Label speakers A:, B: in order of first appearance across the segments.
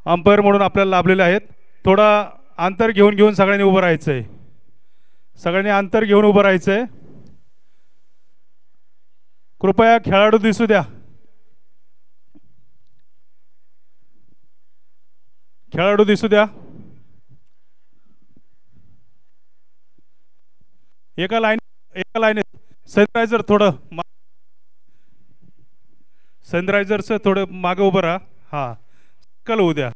A: Umpire म्हणून आपल्याला लाभलेले आहेत. थोडा अंतर घेऊन घेऊन सगळ्यांनी उभं राहायचं आहे. सगळ्यांनी अंतर घेऊन उभं राहायचं आहे. कृपया खेळाडू दिसू द्या. खेळाडू दिसू द्या. एका लाईनीत सनरायझर थोडं सनरायझरचं थोडं मागे उभं राहा. हा सर्कल होऊ द्या.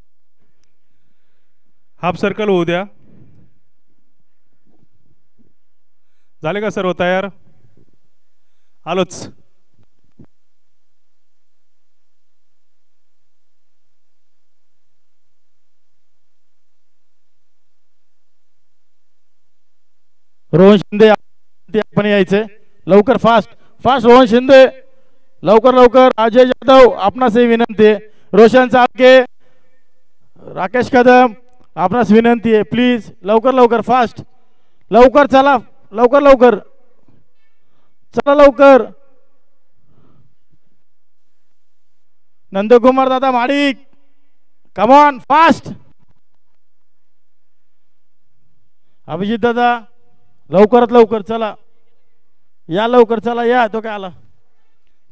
A: हाफ सर्कल होऊ द्या. झाले का सर्व तयार? आलोच.
B: रोहन शिंदे आपण यायचे लवकर. फास्ट फास्ट रोहन शिंदे लवकर लवकर. अजय जाधव आपणास विनंती आहे. रोशन चालके, राकेश कदम आपणास विनंती आहे. प्लीज लवकर लवकर. फास्ट लवकर चला. लवकर लवकर चला लवकर. नंदकुमार दादा Madik come on fast. Abhijit दादा लवकरात लवकर चला. या लवकर चला. या तो काय आला.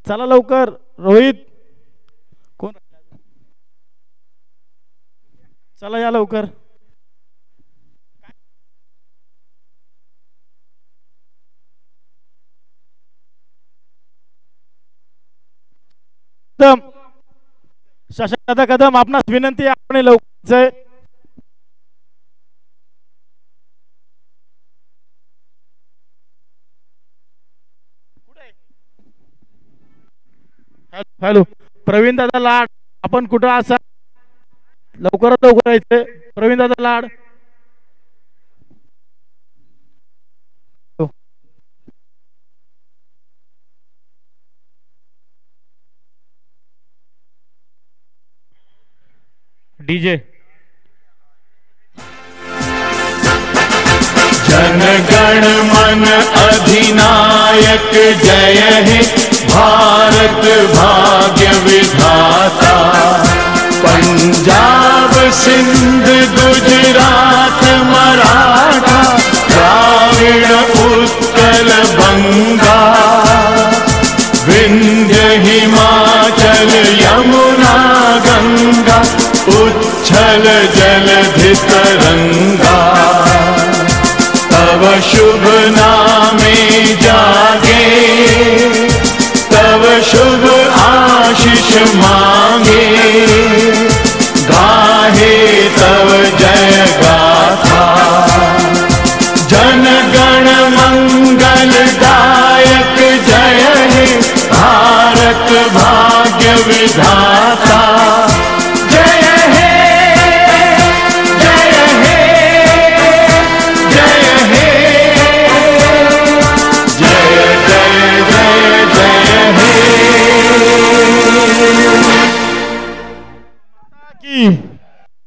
B: चला लवकर. रोहित कोण चला या लवकर. कदम शशांक दादा कदम आपणास विनंती आपण लवकर. हॅलो प्रवीण दादा लाड आपण कुठं असा लवकरात लवकर यायचे. प्रवीण दादा लाड
A: डीजे.
C: जनगण मन अधिनायक जय हे भारत भाग्य विधाता. पंजाब सिंध गुजरात मराठा द्राविड़ उत्कल बंगा. विंध्य हिमाचल यमुना गंगा उच्छल जलधि तरंगा. तव शुभ नामे जागे तव शुभ आशीष मांगे. गाहे तव जय गाथा. जन गण मंगल दायक जय हे भारत भाग्य विधाता.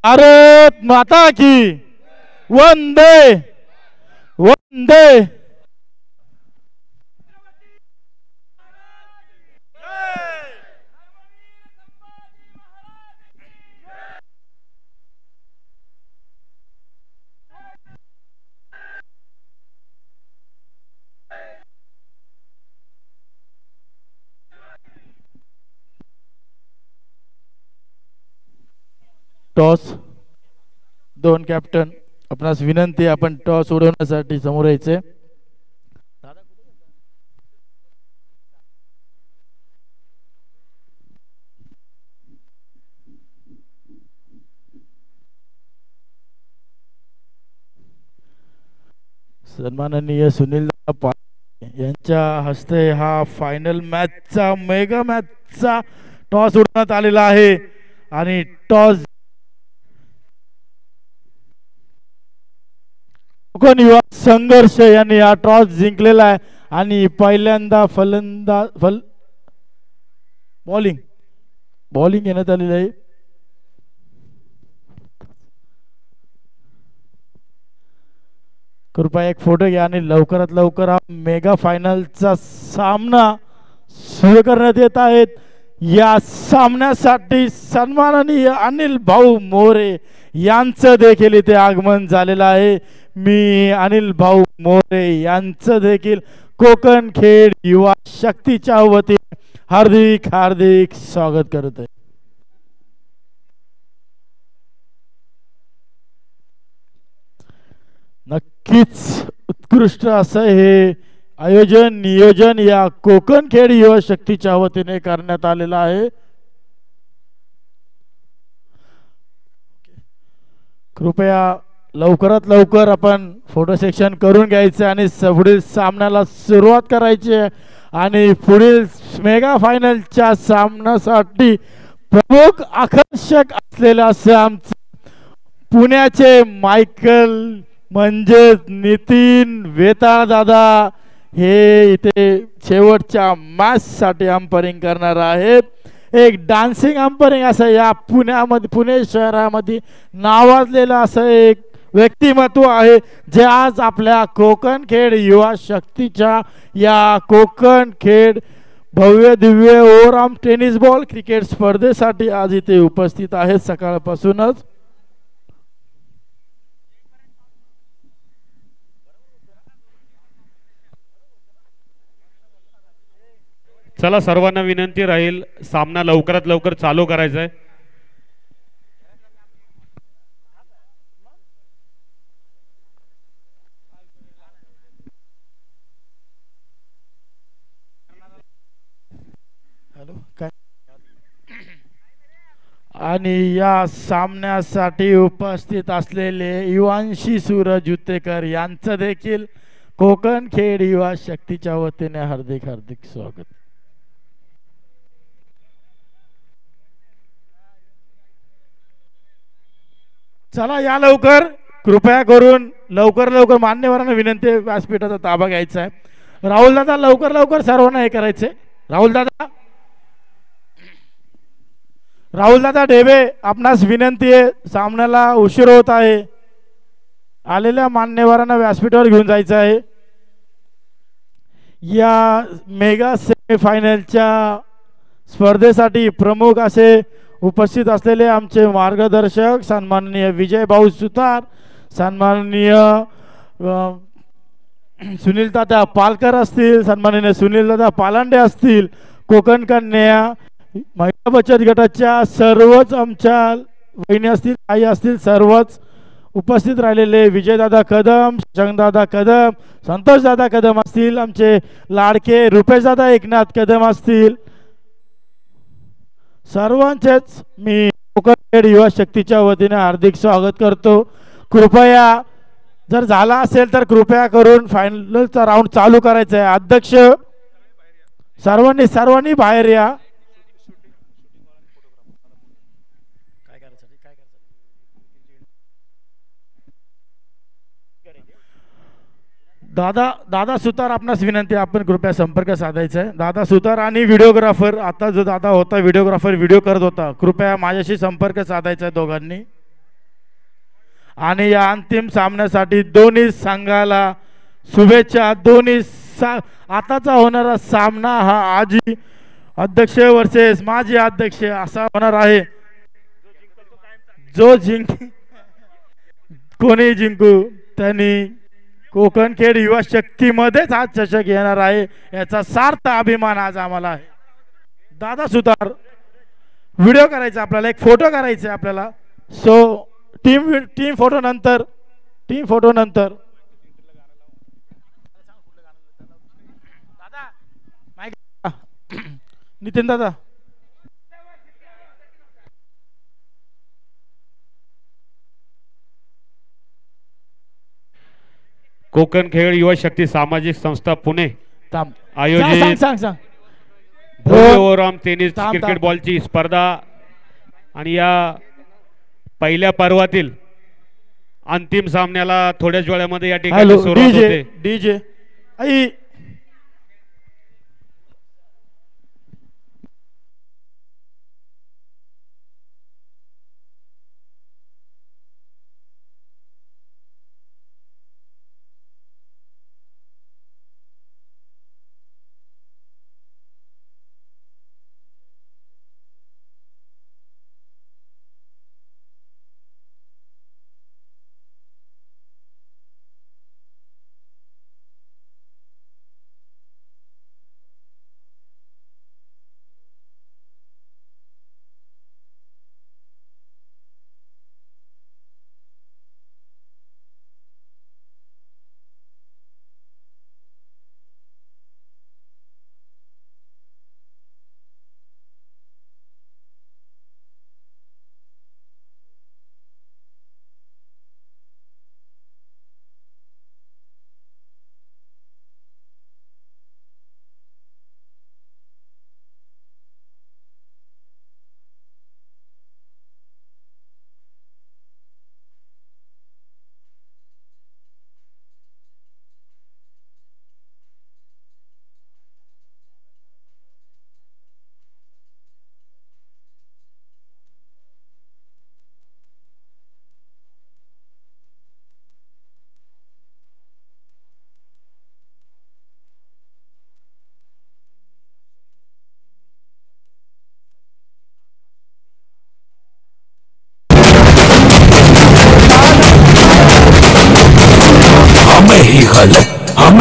B: भारत माता की वंदे वंदे. टॉस दोन कॅप्टन आपणास विनंती आपण टॉस उडवण्यासाठी समोर यायचे. सन्माननीय सुनील यांच्या हस्ते हा फायनल मॅचचा मेगा मॅचचा टॉस उडवण्यात आलेला आहे. आणि टॉस कोकण युवा संघर्ष यांनी हा टॉस जिंकलेला आहे. आणि पहिल्यांदा बॉलिंग घेण्यात आलेली आहे. कृपया एक फोटो घ्या आणि लवकरात लवकर हा मेगा फायनलचा सामना सुरू करण्यात येत आहेत. या सामन्यासाठी सन्माननीय अनिल भाऊ मोरे यांचं देखील इथे आगमन झालेलं आहे. मी अनिल भाऊ मोरे यांचं देखील कोकण खेड युवा शक्तीच्या वतीने हार्दिक हार्दिक स्वागत करत आहे. नक्कीच उत्कृष्ट असं हे आयोजन नियोजन या कोकण खेड युवा शक्तीच्या वतीने करण्यात आलेलं आहे. कृपया लवकरात लवकर आपण फोटो सेक्शन करून घ्यायचे आणि पुढील सामन्याला सुरुवात करायची आहे. आणि पुढील मेगा फायनलच्या सामन्यासाठी प्रमुख आकर्षक असलेले असे आमचे पुण्याचे मायकल म्हणजे नितीन वेताळ दादा हे इथे शेवटच्या मॅच साठी अंपायरिंग करणार आहेत. एक डान्सिंग अंपायरिंग असं या पुणे शहरामध्ये नावाजलेलं असं एक व्यक्तिमत्व आहे जे आज आपल्या कोकण खेड युवा शक्तीच्या या कोकण खेड भव्य Divya overarm tennis ball cricket स्पर्धेसाठी आज इथे उपस्थित आहेत सकाळपासूनच.
D: चला सर्वांना विनंती राहील सामना लवकरात लवकर चालू करायचा आहे.
B: आणि या सामन्यासाठी उपस्थित असलेले युवांशी सूरज जुतेकर यांचं देखील कोकण खेड युवा शक्तीच्या वतीने हार्दिक हार्दिक स्वागत. चला या लवकर कृपया करून लवकर लवकर मान्यवरांना विनंती व्यासपीठाचा ताबा घ्यायचा आहे. राहुल दादा लवकर लवकर सर्वांना हे करायचे. राहुल दादा ढेबे आपणास विनंती आहे सामन्याला उशीर होत आहे. आलेल्या मान्यवरांना व्यासपीठावर घेऊन जायचं आहे. या मेगा सेमीफायनलच्या स्पर्धेसाठी प्रमुख असे उपस्थित असलेले आमचे मार्गदर्शक सन्माननीय विजय भाऊ सुतार, सन्माननीय सुनील दादा पालकर असतील, सन्माननीय सुनील दादा पालांडे असतील, कोकण कन्या महिला बचत गटाच्या सर्वच आमच्या वहिनी असतील आई असतील सर्वच उपस्थित राहिलेले विजयदादा कदम, शंकरदादा कदम, संतोषदादा कदम असतील, आमचे लाडके रुपेशदादा एकनाथ कदम असतील, सर्वांचेच मी कोकण खेड युवा शक्तीच्या वतीने हार्दिक स्वागत करतो. कृपया जर झाला असेल तर कृपया करून फायनलचा राऊंड चालू करायचा आहे. अध्यक्ष सर्वांनी बाहेर या. दादा सुतार आपणास विनंती आपण कृपया संपर्क साधायचा आहे. दादा सुतार आणि व्हिडिओग्राफर आता जो दादा होता व्हिडिओग्राफर व्हिडिओ करत होता कृपया माझ्याशी संपर्क साधायचा आहे दोघांनी. आणि या अंतिम सामन्यासाठी दोन्ही संघाला शुभेच्छा. आताचा होणारा सामना हा आजी अध्यक्ष वर्सेस माजी अध्यक्ष असा होणार आहे. जो कोणी जिंकू त्यांनी कोकण खेड युवा शक्तीमध्येच आज चषक येणार आहे याचा सार्थ अभिमान आज आम्हाला आहे. दादा सुतार व्हिडिओ करायचा आपल्याला, एक फोटो करायचा आपल्याला. सो टीम फोटो नंतर नितीन दादा
D: कोकण खेड युवा शक्ती सामाजिक संस्था पुणे आयोजित
B: सांग
D: भव्य ओव्हरआर्म टेनिस क्रिकेट बॉलची स्पर्धा आणि या पहिल्या पर्वातील अंतिम सामन्याला थोड्याच वेळामध्ये या ठिकाणी सुरुवात होते.
B: डीजे आई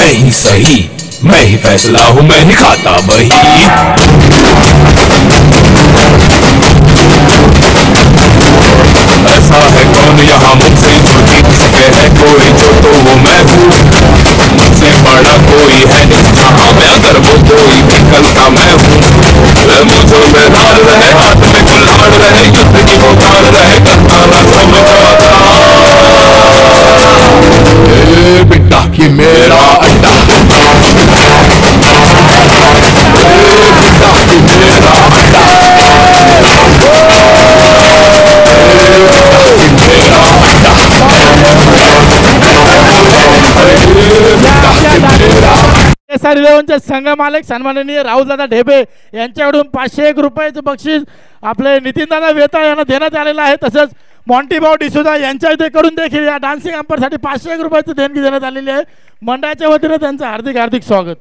E: मैं ही सही, मैं ही फैसला हूँ, मैं ही खाता बही। ऐसा है कौन यहाँ मुझसे जो जीत सके, है कोई जो तो वो मैं हूँ। मुझसे बड़ा कोई है नहीं जहाँ मैं, अगर वो कोई भी कल का मैं हूँ। मुझो में धार रहे, हाथ में कुल्हाड़ रहे, युद्ध की वो तार रहे, करता ना समझौता। ए बेटा ये मेरा अड्डा, ए बेटा ये मेरा अड्डा,
B: SR11चे संघ मालक सन्माननीय राहुलदादा ढेबे यांच्याकडून 501 रुपयाचं बक्षीस आपले नितीनदादा वेता यांना देण्यात आलेलं आहे। तसंच मॉन्टीभाऊ डिसोजा यांच्या इथेकडून देखील या डान्सिंग अंपरसाठी 501 रुपयाची देणगी देण्यात आलेली आहे। मंडळाच्या वतीने त्यांचं हार्दिक हार्दिक स्वागत।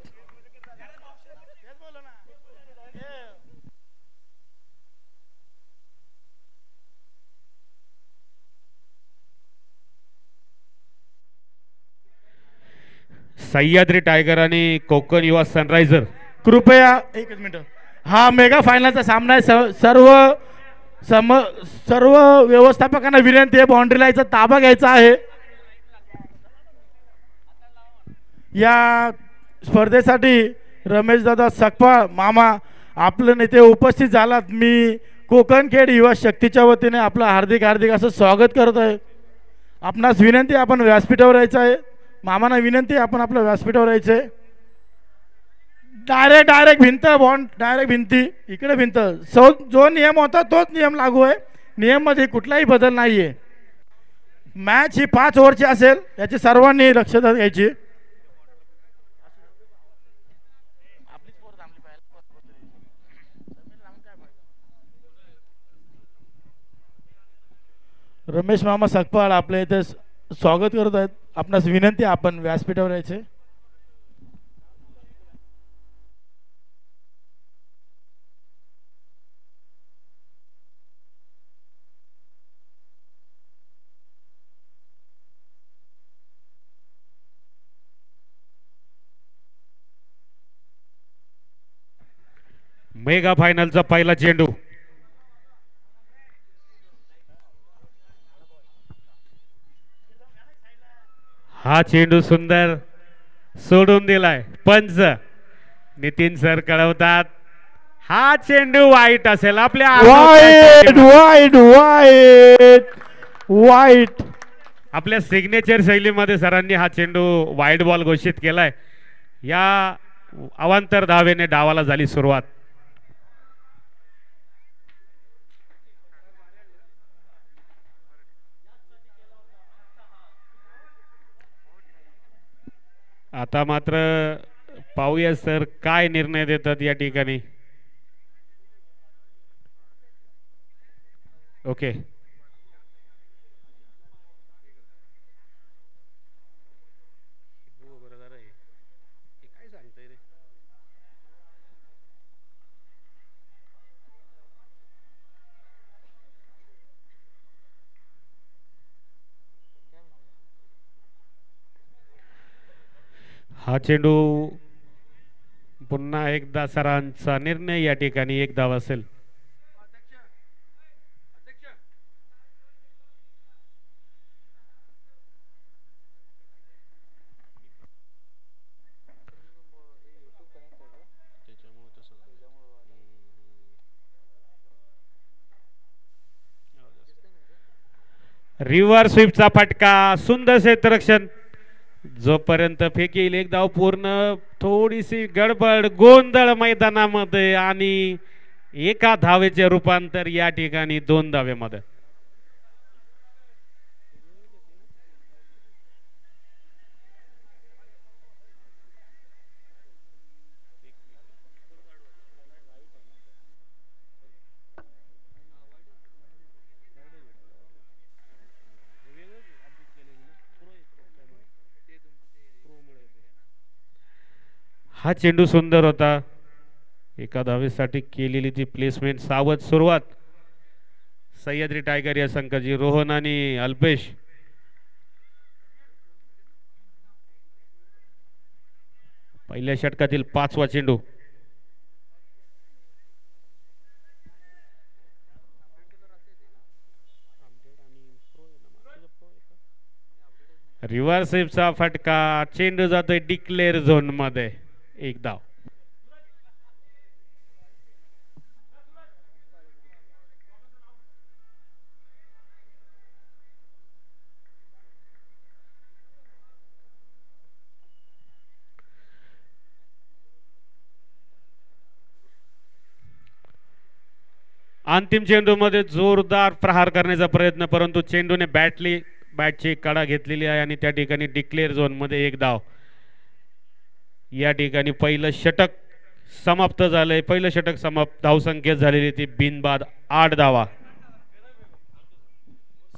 D: सह्याद्री टायगर आणि कोकण युवा सनरायझर
B: कृपया एकच मिनिट, हा मेगा फायनलचा सामना आहे। सर्व व्यवस्थापकांना विनंती आहे बाउंड्री लाईनचा ताबा घ्यायचा आहे। या स्पर्धेसाठी रमेश दादा सकपाळ मामा आपले नेते उपस्थित झालात। मी कोकण खेड युवा शक्तीच्या वतीने आपलं हार्दिक हार्दिक असं स्वागत करत आहे। आपणास विनंती, आपण व्यासपीठावर यायचं आहे। मामांना विनंती, आपण आपल्या व्यासपीठावर यायचंय। डायरेक्ट भिंत बॉन्ड, डायरेक्ट भिंती, इकडे भिंत। जो नियम होता तोच नियम लागू आहे, नियम मध्ये कुठलाही बदल नाहीये। मॅच ही 5 ओव्हरची असेल, याची सर्वांनी लक्षात घ्यायची। रमेश मामा सकपाळ आपल्या इथे स्वागत करत आहेत। आपणास विनंती, आपण व्यासपीठावर यायचे।
D: मेगा फायनलचा पहिला चेंडू, हा चेंडू सुंदर सोडून दिलाय। पंच नितीन सर कळवतात हा चेंडू वाईट असेल। आपल्या
B: वाईट वाईट वाईट वाईट
D: आपल्या सिग्नेचर शैलीमध्ये सरांनी हा चेंडू वाईट बॉल घोषित केलाय। या अवांतर धावेने डावाला झाली सुरुवात। आता मात्र पाहूया सर काय निर्णय देतात या ठिकाणी। ओके, हा चेंडू पुन्हा एकदा सरांचा निर्णय, या ठिकाणी एक धाव असेल। रिव्हर स्वीपचा फटका, सुंदर क्षेत्ररक्षण, जोपर्यंत फेकेल एक धाव पूर्ण। थोडीशी गडबड गोंधळ मैदानामध्ये आणि एका धावेचे रूपांतर या ठिकाणी 2 धावेमध्ये। हा चेंडू सुंदर होता, एका धावेसाठी केलेली ती प्लेसमेंट, सावध सुरुवात। सह्याद्री टायगर या संघाची रोहन आणि अल्पेश। पहिल्या षटकातील 5वा चेंडू. रिव्हर्स स्वीपचा फटका. चेंडू जातोय डिक्लेअर झोन मध्ये. एक धाव. अंतिम चेंडूमध्ये जोरदार प्रहार करण्याचा प्रयत्न, परंतु चेंडूने बॅटची कडा घेतलेली आहे आणि त्या ठिकाणी डिक्लेअर झोन मध्ये एक धाव. या ठिकाणी पहिलं षटक समाप्त झालंय. पहिलं षटक समाप्त. धावसंख्या झालेली ती बिनबाद 8 धावा.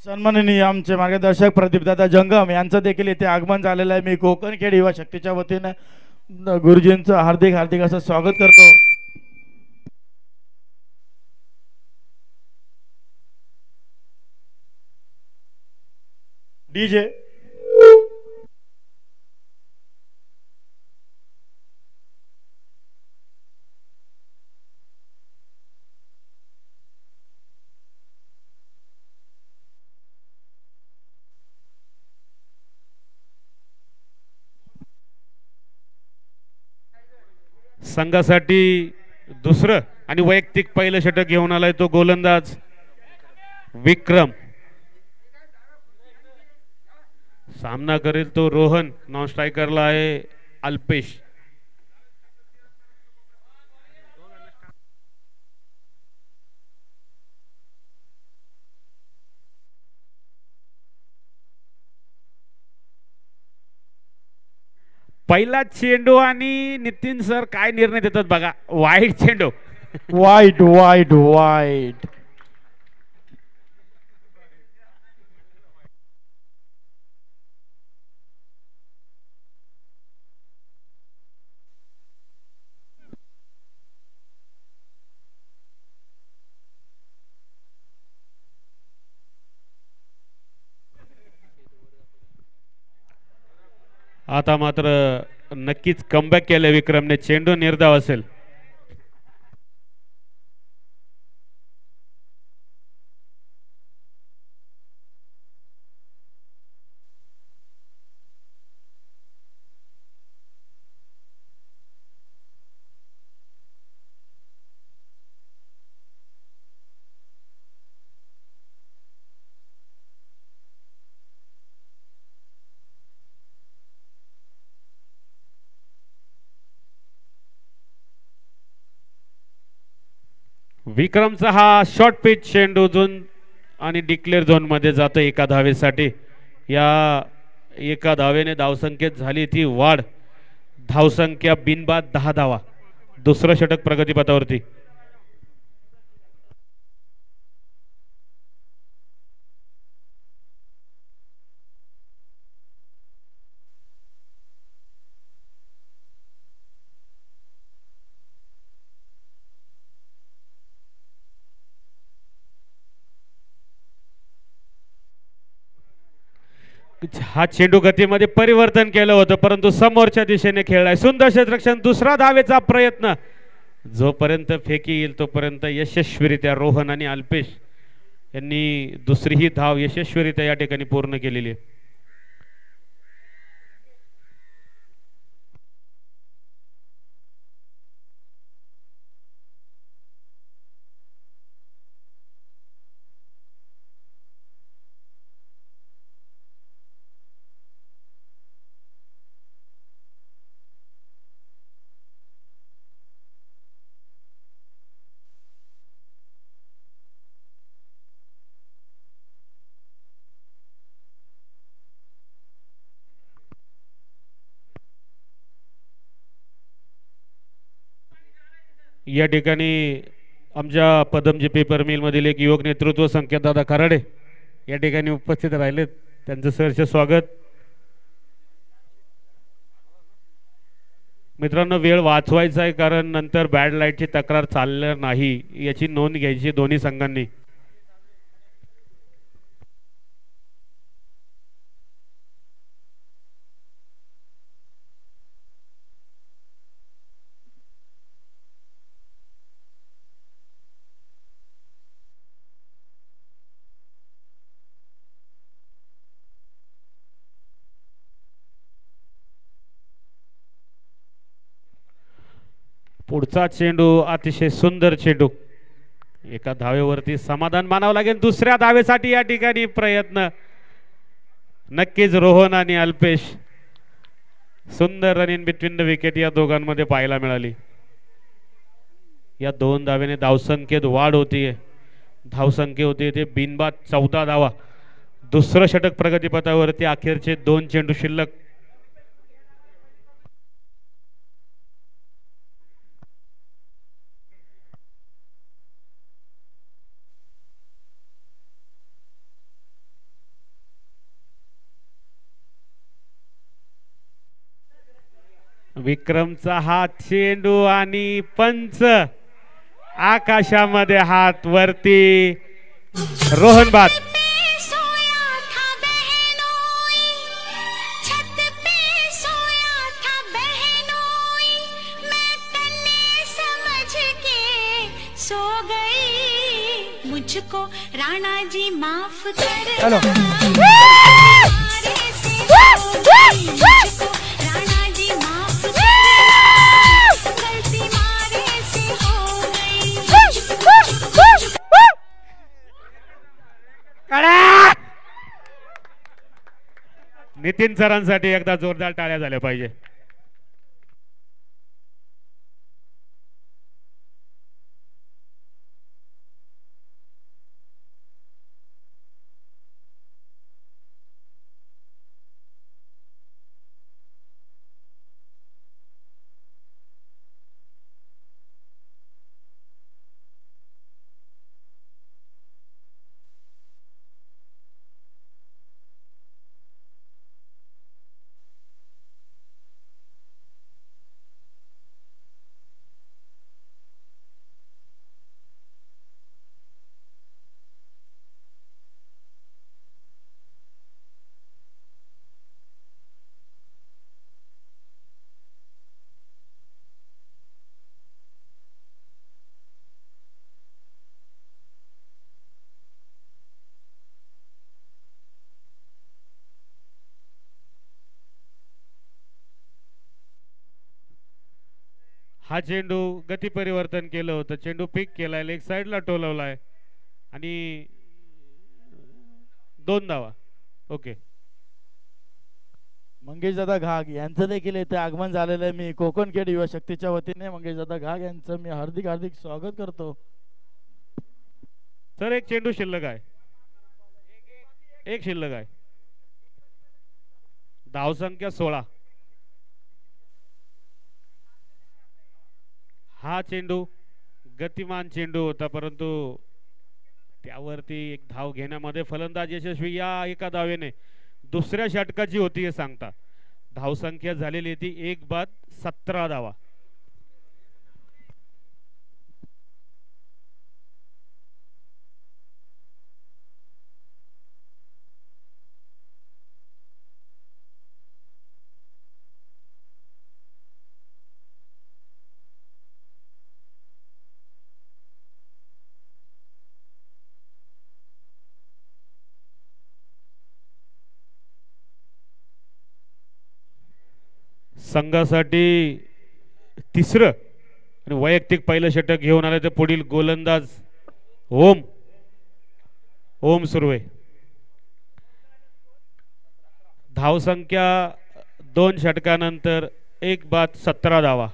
B: सन्माननीय आमचे मार्गदर्शक प्रदीपदादा जंगम यांचं देखील इथे आगमन झालेलं आहे. मी कोकणखेड युवा शक्तीच्या वतीनं गुरुजींचं हार्दिक हार्दिक असं स्वागत करतो. डीजे
D: संघासाठी दुसरं आणि वैयक्तिक पहिलं षटक घेऊन आलाय तो गोलंदाज विक्रम. सामना करेल तो रोहन. नॉन स्ट्रायकरला आहे अल्पेश. पहिला चेंडू आणि नितीन सर काय निर्णय देतात बघा. वाईट चेंडू.
B: वाईट वाईट वाईट.
D: आता मात्र नक्कीच कमबॅक केलं विक्रमने. चेंडू निर्धाव असेल. विक्रमचा हा शॉर्ट पिच चेंडू झोन आणि डिक्लेअर झोन मध्ये जातो एका धावेसाठी. या एका धावेने धावसंख्येत झाली ती वाढ. धावसंख्या बिनबाद 10 धावा. दुसरं षटक प्रगतीपथावरती. हा चेंडू गतीमध्ये परिवर्तन केलं होतं परंतु समोरच्या दिशेने खेळलाय. सुंदर क्षेत्ररक्षण. दुसरा धावेचा प्रयत्न. जोपर्यंत फेकी येईल तोपर्यंत यशस्वीरित्या रोहन आणि अल्पेश यांनी दुसरी ही धाव यशस्वीरित्या या ठिकाणी पूर्ण केलेली आहे. या ठिकाणी आमच्या पदमजी पेपर मिल मधील एक युवक नेतृत्व संकेत दादा खराडे या ठिकाणी उपस्थित राहिलेत. त्यांचं सहर्ष स्वागत. मित्रांनो वेळ वाचवायचा आहे कारण नंतर बॅड लाईटची तक्रार चालणार नाही याची नोंद घ्यायची दोन्ही संघांनी. पुढचा चेंडू अतिशय सुंदर चेंडू, एका धावेवरती समाधान मानावं लागेल. दुसऱ्या धावेसाठी या ठिकाणी प्रयत्न. नक्कीच रोहन आणि अल्पेश, सुंदर run in between the wicket या दोघांमध्ये पाहायला मिळाली. या 2 धावेने धावसंख्येत वाढ होतीये. धावसंख्या होती ते बिनबाद 14 धावा. दुसरं षटक प्रगतीपथावरती. अखेरचे 2 चेंडू शिल्लक. विक्रमचा हा चेंडू आणि पंच. आकाशामध्ये हात वरती. रोहन बाद.
F: मुझको राणा जी माफ कर.
B: हॅलो
D: नितीन सरांसाठी एकदा जोरदार टाळ्या झाल्या पाहिजे. हा चेंडू गती परिवर्तन केलं होतं. चेंडू पिक केलाय, लेग साइडला टोलवलाय आणि 2 धावा. ओके.
B: मंगेश दादा घाग यांचं देखील इथे आगमन झालेलं आहे. मी कोकण खेड युवा शक्तीच्या वतीने मंगेश दादा घाग यांचं मी हार्दिक स्वागत करतो.
D: सर एक चेंडू शिल्लक आहे. एक शिल्लक आहे. धावसंख्या 16. हा चेंडू गतिमान चेंडू होता, परंतु त्यावरती एक धाव घेण्यामध्ये फलंदाज यशस्वी. या एका धावेने दुसऱ्या षटकाची होती हे सांगता. धावसंख्या झालेली ती 1 बाद 17 धावा. संघासाठी तिसरं आणि वैयक्तिक पहिलं षटक घेऊन आले तर पुढील गोलंदाज ओम सुर्वे. धावसंख्या 2 षटकानंतर 1 बाद 17 धावा.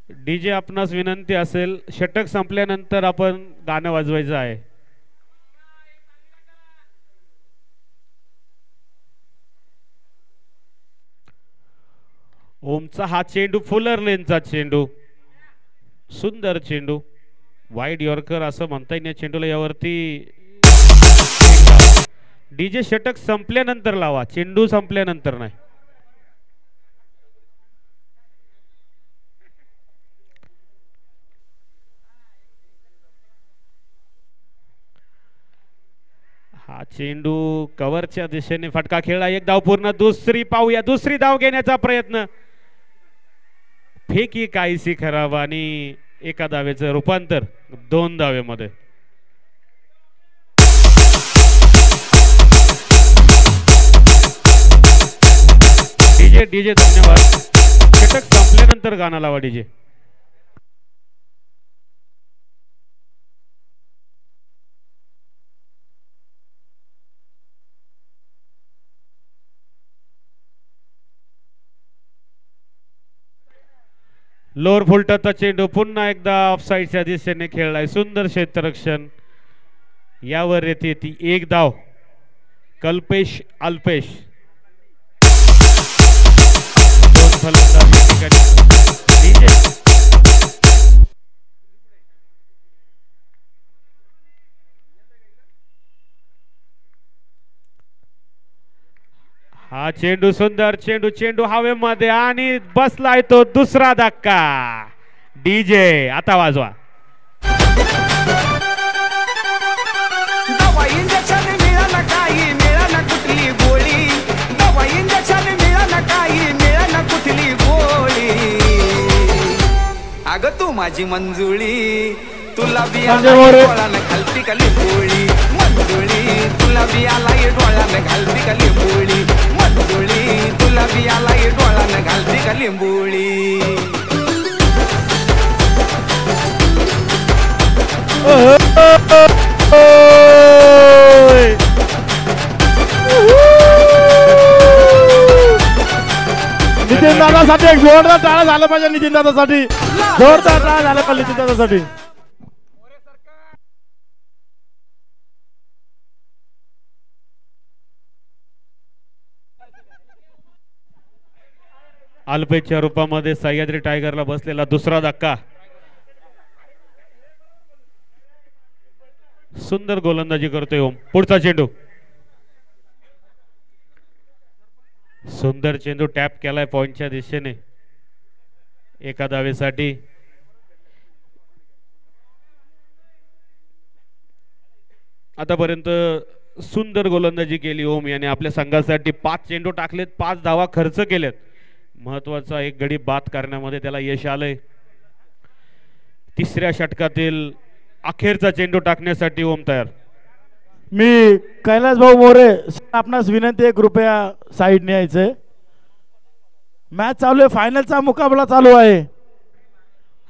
D: डीजे आपणास विनंती असेल, षटक संपल्यानंतर आपण गाणं वाजवायचं आहे. ओमचा हा चेंडू फुलर लेनचा चेंडू, सुंदर चेंडू, वाईड यॉर्कर असं म्हणता येईल चेंडूला. यावरती डीजे षटक संपल्यानंतर लावा, चेंडू संपल्यानंतर नाही. हा चेंडू कव्हरच्या दिशेने फटका खेळला. 1 धाव पूर्ण. दुसरी पाहूया, दुसरी धाव घेण्याचा प्रयत्न. फेकी काहीशी खराब आणि एका धावेचं रूपांतर 2 धावेमध्ये. डीजे डीजे धन्यवाद. षटक संपल्यानंतर गाणं लावा डीजे. लोअर फुलटचा चेंडू पुन्हा एकदा ऑफसाईडच्या दिशेने खेळलाय. सुंदर क्षेत्ररक्षण. यावर येते ती एक धाव. कल्पेश अल्पेश दोन फलंदाज या ठिकाणी. डीजे हा चेंडू सुंदर चेंडू. चेंडू हवेमध्ये आणि बसलाय तो दुसरा धक्का. डीजे आता वाजवा.
G: दवा इंजेक्शन मिळालं काही मिळालं कुठली गोळी. दवा इंजेक्शन मिळालं काही मिळालं कुठली गोळी. अगं तू माझी मंजुळी तुला डोळ्यानं घालती कली गोळी. मंजुळी तुला बियाला डोळ्यानं घालती कली गोळी. मंजुळी तुला बियाला डोळ्यानं घालती का लिंबोळी.
B: नितीन दादासाठी एक जोरदार टाळा झाला पाहिजे. नितीन दादासाठी जोरदार टाळा झाला पाहिजे. नितीन दादासाठी
D: अल्पेच्या रूपामध्ये सह्याद्री टायगरला बसलेला दुसरा धक्का. सुंदर गोलंदाजी करतोय ओम. पुढचा चेंडू. सुंदर चेंडू टॅप केलाय पॉइंटच्या दिशेने एका धावेसाठी. आतापर्यंत सुंदर गोलंदाजी केली ओम याने. आपल्या संघासाठी 5 चेंडू टाकलेत, 5 धावा खर्च केलेत. महत्वाचा एक गडी बाद करण्यामध्ये त्याला यश आलंय. तिसऱ्या षटकातील अखेरचा चेंडू टाकण्यासाठी ओम तयार.
B: मी कैलास भाऊ मोरे आपणास विनंती आहे कृपया साईडने यायचंय. मॅच चालू आहे. फायनलचा मुकाबला चालू आहे.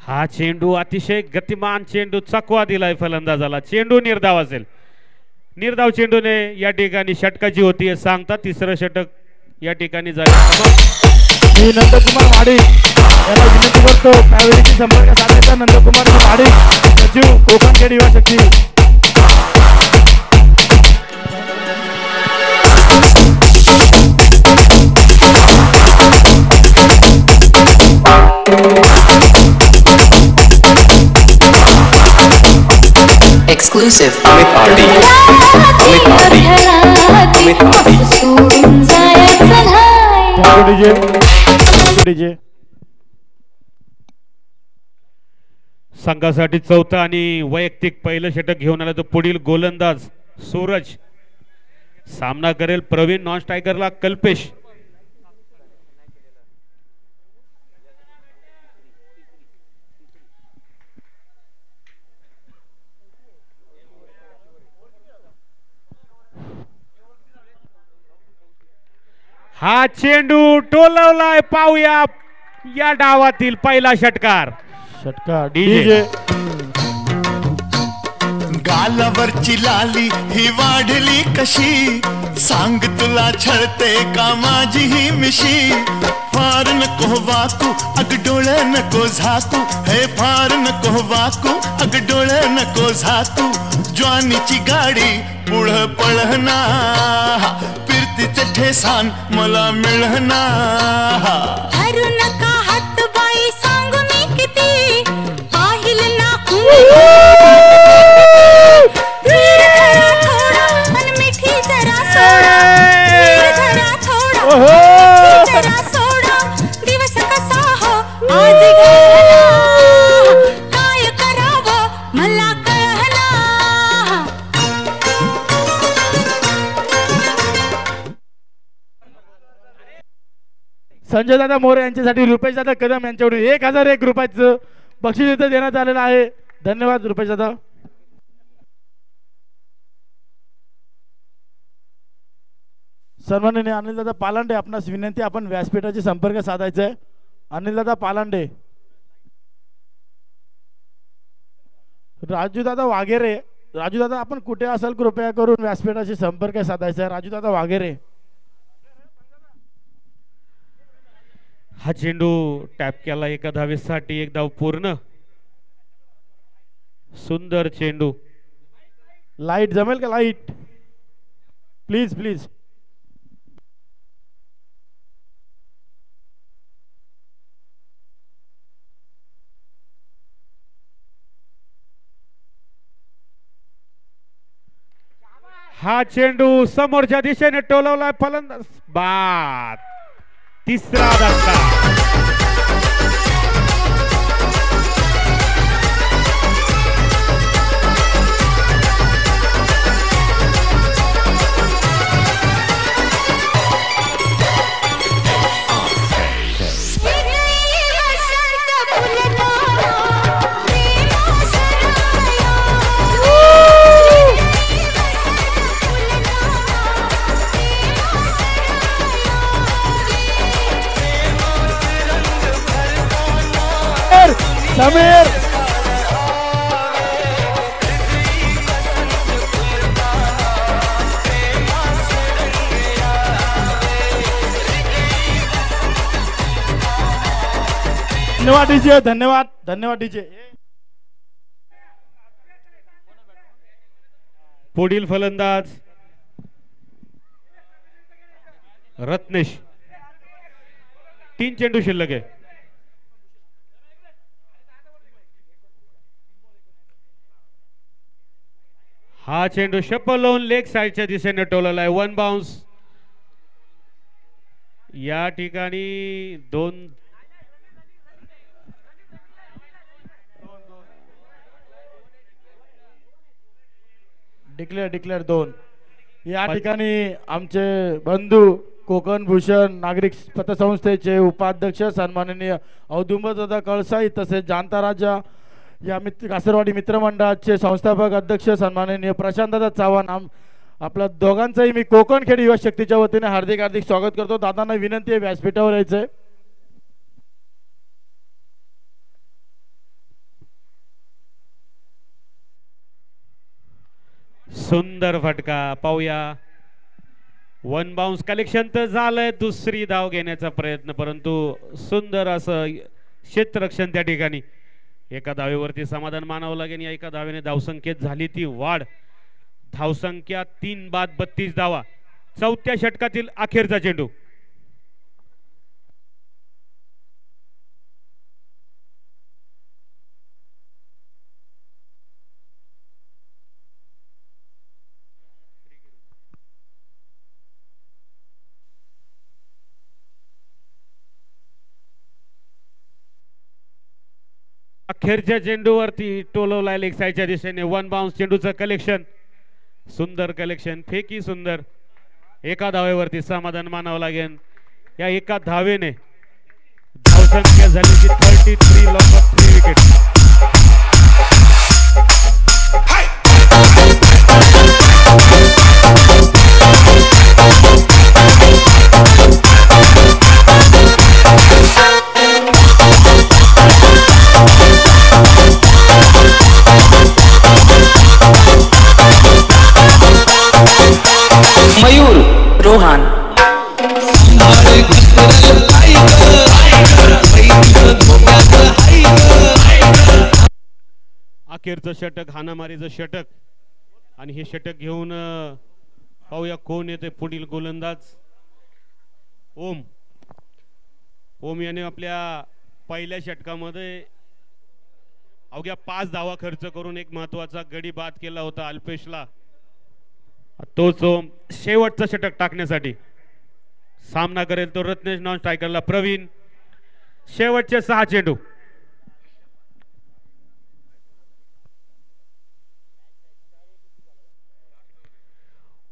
D: हा चेंडू अतिशय गतिमान चेंडू चकवा दिलाय फलंदाजाला. चेंडू निर्धाव असेल. निर्धाव चेंडूने या ठिकाणी षटकाची होती सांगता. तिसरं षटक या ठिकाणी झालं.
B: मी नंदकुमार माडिक याला विनंती करतो कावेरीची संपर्क साधायचा. नंदकुमार माडिक सचिव कोकणखेड युवा शक्ती.
H: Exclusive Amit Ardi. Amit Ardi. Amit Ardi.
B: DJ
D: संघासाठी चौथा आणि वैयक्तिक पहिलं षटक घेऊन आला तो पुढील गोलंदाज सूरज. सामना करेल प्रवीण. नॉन स्ट्रायकरला कल्पेश. हा चेंडू टोलवलाय. पाहूया या डावातील पहिला षटकार.
B: षटकार डीजे.
C: गालावरची लाली ही वाढली कशी. सांग तुला छळते का माझी ही मिशी. फार नको वाकू अग डोळे नको झाकू. हे फार नको वाकू अग डोळे नको झाकू. ज्वानीची गाडी पुढं पळहना. फिरतीचे ठेसान मला मिळना.
F: धरू नका हात बाई सांगू मी किती पाहिल ना मिठी जरा सोडा. जरा सोडा. दिवस कसा हो आज गेला. काय करावं मला कळना.
B: संजय दादा मोरे यांच्यासाठी रुपेश दादा कदम यांच्याकडून 1001 रुपयाचं बक्षीस इथं देण्यात आलेलं आहे. धन्यवाद रुपेश दादा. सन्माननीय अनिलदादा पालांडे आपणास विनंती, आपण व्यासपीठाशी संपर्क साधायचा आहे. अनिलदादा पालांडे, राजूदादा वाघेरे. राजूदादा आपण कुठे असाल कृपया करून व्यासपीठाशी संपर्क साधायचा आहे. राजूदादा वाघेरे.
D: हा चेंडू टॅप केला एका धावेसाठी, एक धाव पूर्ण. सुंदर चेंडू.
B: लाईट जमेल का? Light please please.
D: हा चेंडू समोरच्या दिशेने टोलवलाय फलंदाज. बाद. तिसरा धक्का.
B: समीर धन्यवाद डीजे. धन्यवाद धन्यवाद डीजे.
D: पुढील फलंदाज रत्नेश. 3 चेंडू शिल्लक आहे. हा चेंडू शपल लावून लेग साइडच्या दिशेने टोललाय. 1 बाउन्स. या ठिकाणी 2
B: डिक्लेअर 2. या ठिकाणी आमचे बंधू कोकण भूषण नागरिक पतसंस्थेचे उपाध्यक्ष सन्माननीय औदुंबरदादा कळसाई, तसेच जाणता राजा या कासरवाडी मित्रमंडळाचे संस्थापक अध्यक्ष सन्माननीय प्रशांतदादा चव्हाण, आपल्या दोघांचंही मी कोकणखेड युवा शक्तीच्या वतीने हार्दिक हार्दिक स्वागत करतो. दादांना विनंती आहे व्यासपीठावर यायचंय.
D: सुंदर फटका. पाहूया. 1 बाउन्स. कलेक्शन तर झालंय. दुसरी धाव घेण्याचा प्रयत्न, परंतु सुंदर असं क्षेत्ररक्षण त्या ठिकाणी. एका धावेवरती समाधान मानावं लागेल. या एका धावेने धावसंख्येत झाली ती वाढ. धावसंख्या 3 बाद 32 धावा. 4थ्या षटकातील अखेरचा चेंडू. अखेरच्या चेंडूवरती टोलवलाय लेग साइडच्या दिशेने. 1 बाउन्स. चेंडूचं कलेक्शन. सुंदर कलेक्शन. फेकी सुंदर. एका धावेवरती समाधान मानावं लागेल. या एका धावेने धावसंख्या झाली की 33 loss of 3 wicket.
H: Mayur Rohan.
D: अखेरचं षटक, हाणामारीचं षटक, आणि हे षटक घेऊन पाहूया कोण येते पुढील गोलंदाज. ओम याने आपल्या पहिल्या षटकामध्ये अवघ्या 5 धावा खर्च करून एक महत्वाचा गडी बाद केला होता अल्पेशला. तोच ओम शेवटचं षटक टाकण्यासाठी सामना करेल. तो रत्नेश नॉन स्ट्रायकरला प्रवीण. शेवटचे 6 चेंडू.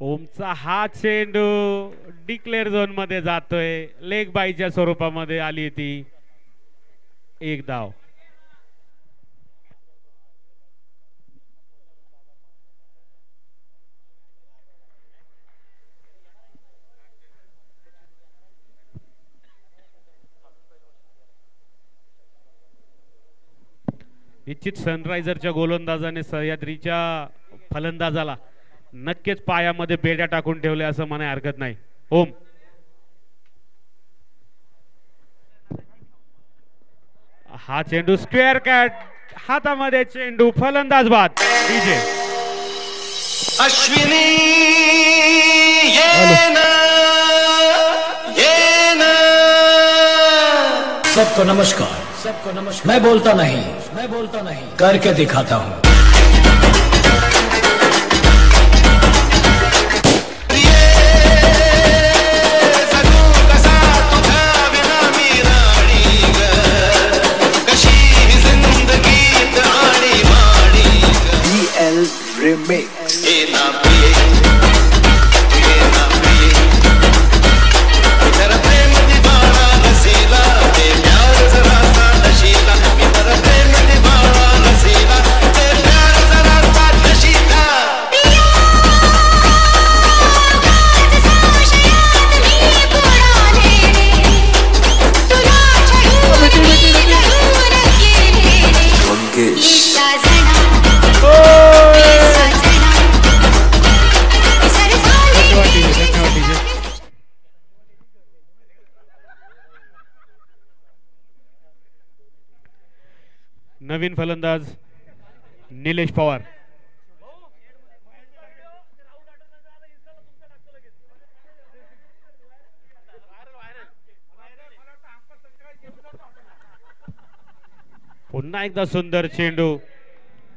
D: ओमचा हा चेंडू डिक्लेअर झोन मध्ये जातोय. लेग बायच्या स्वरूपामध्ये आली ती. 1 धाव. निश्चित सनरायझरच्या गोलंदाजाने सह्याद्रीच्या फलंदाजाला नक्कीच पायामध्ये बेड्या टाकून ठेवल्या असं म्हणाय हरकत नाही. ओम हा चेंडू स्क्वेअर कॅट हातामध्ये चेंडू फलंदाज बाद. डीजे
C: अश्विनी ये ना
I: सबको नमस्कार. मैं बोलता नहीं करके दिखाता हूँ.
C: Remix.
D: नवीन फलंदाज निलेश पवार. पुन्हा एकदा सुंदर चेंडू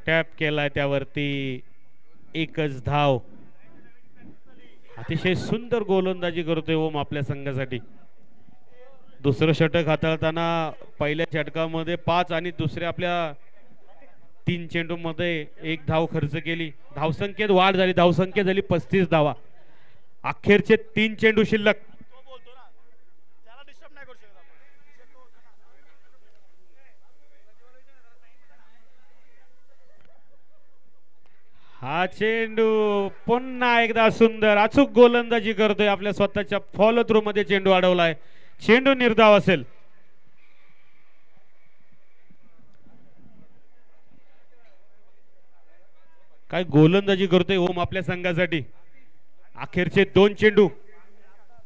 D: टॅप केलाय त्यावरती एकच धाव. अतिशय सुंदर गोलंदाजी करतोय ओम आपल्या संघासाठी. दुसरं षटक हाताळताना पहिल्या षटकामध्ये 5 आणि दुसऱ्या आपल्या 3 चेंडू मध्ये 1 धाव खर्च केली. धावसंख्येत वाढ झाली. धावसंख्या झाली 35 धावा. अखेरचे 3 चेंडू शिल्लक. हा चेंडू पुन्हा एकदा सुंदर अचूक गोलंदाजी करतोय. आपल्या स्वतःच्या फॉलो थ्रू मध्ये चेंडू अडवलाय. चेंडू निर्धाव असेल. काय गोलंदाजी करतोय ओम आपल्या संघासाठी. अखेरचे 2 चेंडू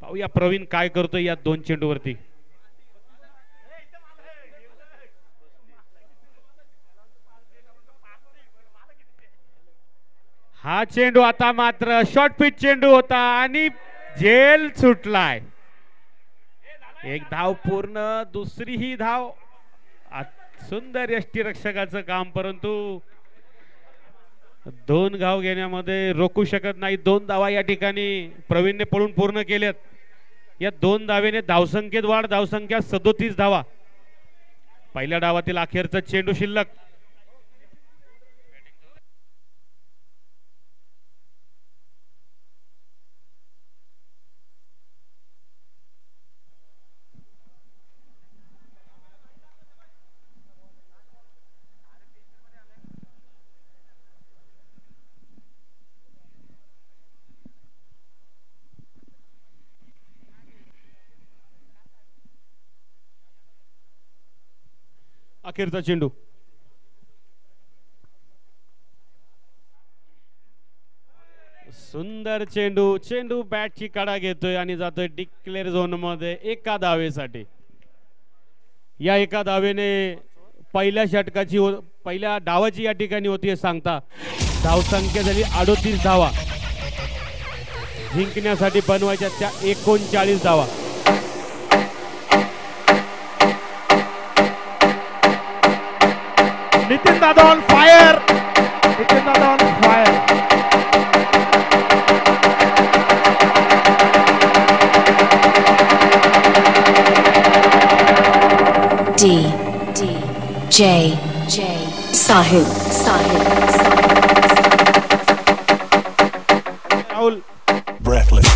D: पाहूया प्रवीण काय करतोय या 2 चेंडूवरती. हा चेंडू आता मात्र शॉर्ट पिच चेंडू होता आणि जेल सुटलाय. 1 धाव पूर्ण. दुसरी ही धाव. सुंदर यष्टीरक्षकाचं काम, परंतु 2 धाव घेण्यामध्ये रोखू शकत नाही. 2 धावा या ठिकाणी प्रवीणने पळून पूर्ण केल्यात. या 2 धावेने धावसंख्येत वाढ. धावसंख्या 37 धावा. पहिल्या डावातील अखेरचा चेंडू शिल्लक. अखेरचा चेंडू. सुंदर चेंडू. चेंडू बॅटची कडा घेतोय आणि जातोय डिक्लेअर झोन मध्ये एका धावेसाठी. या एका धावेने पहिल्या षटकाची पहिल्या डावाची या ठिकाणी होती सांगता. धावसंख्या झाली 38 धावा. जिंकण्यासाठी बनवायच्या त्या 39 धावा.
B: Nitin dada on fire. Nitin dada on fire.
H: J Sahil
B: Rahul
C: Breathless.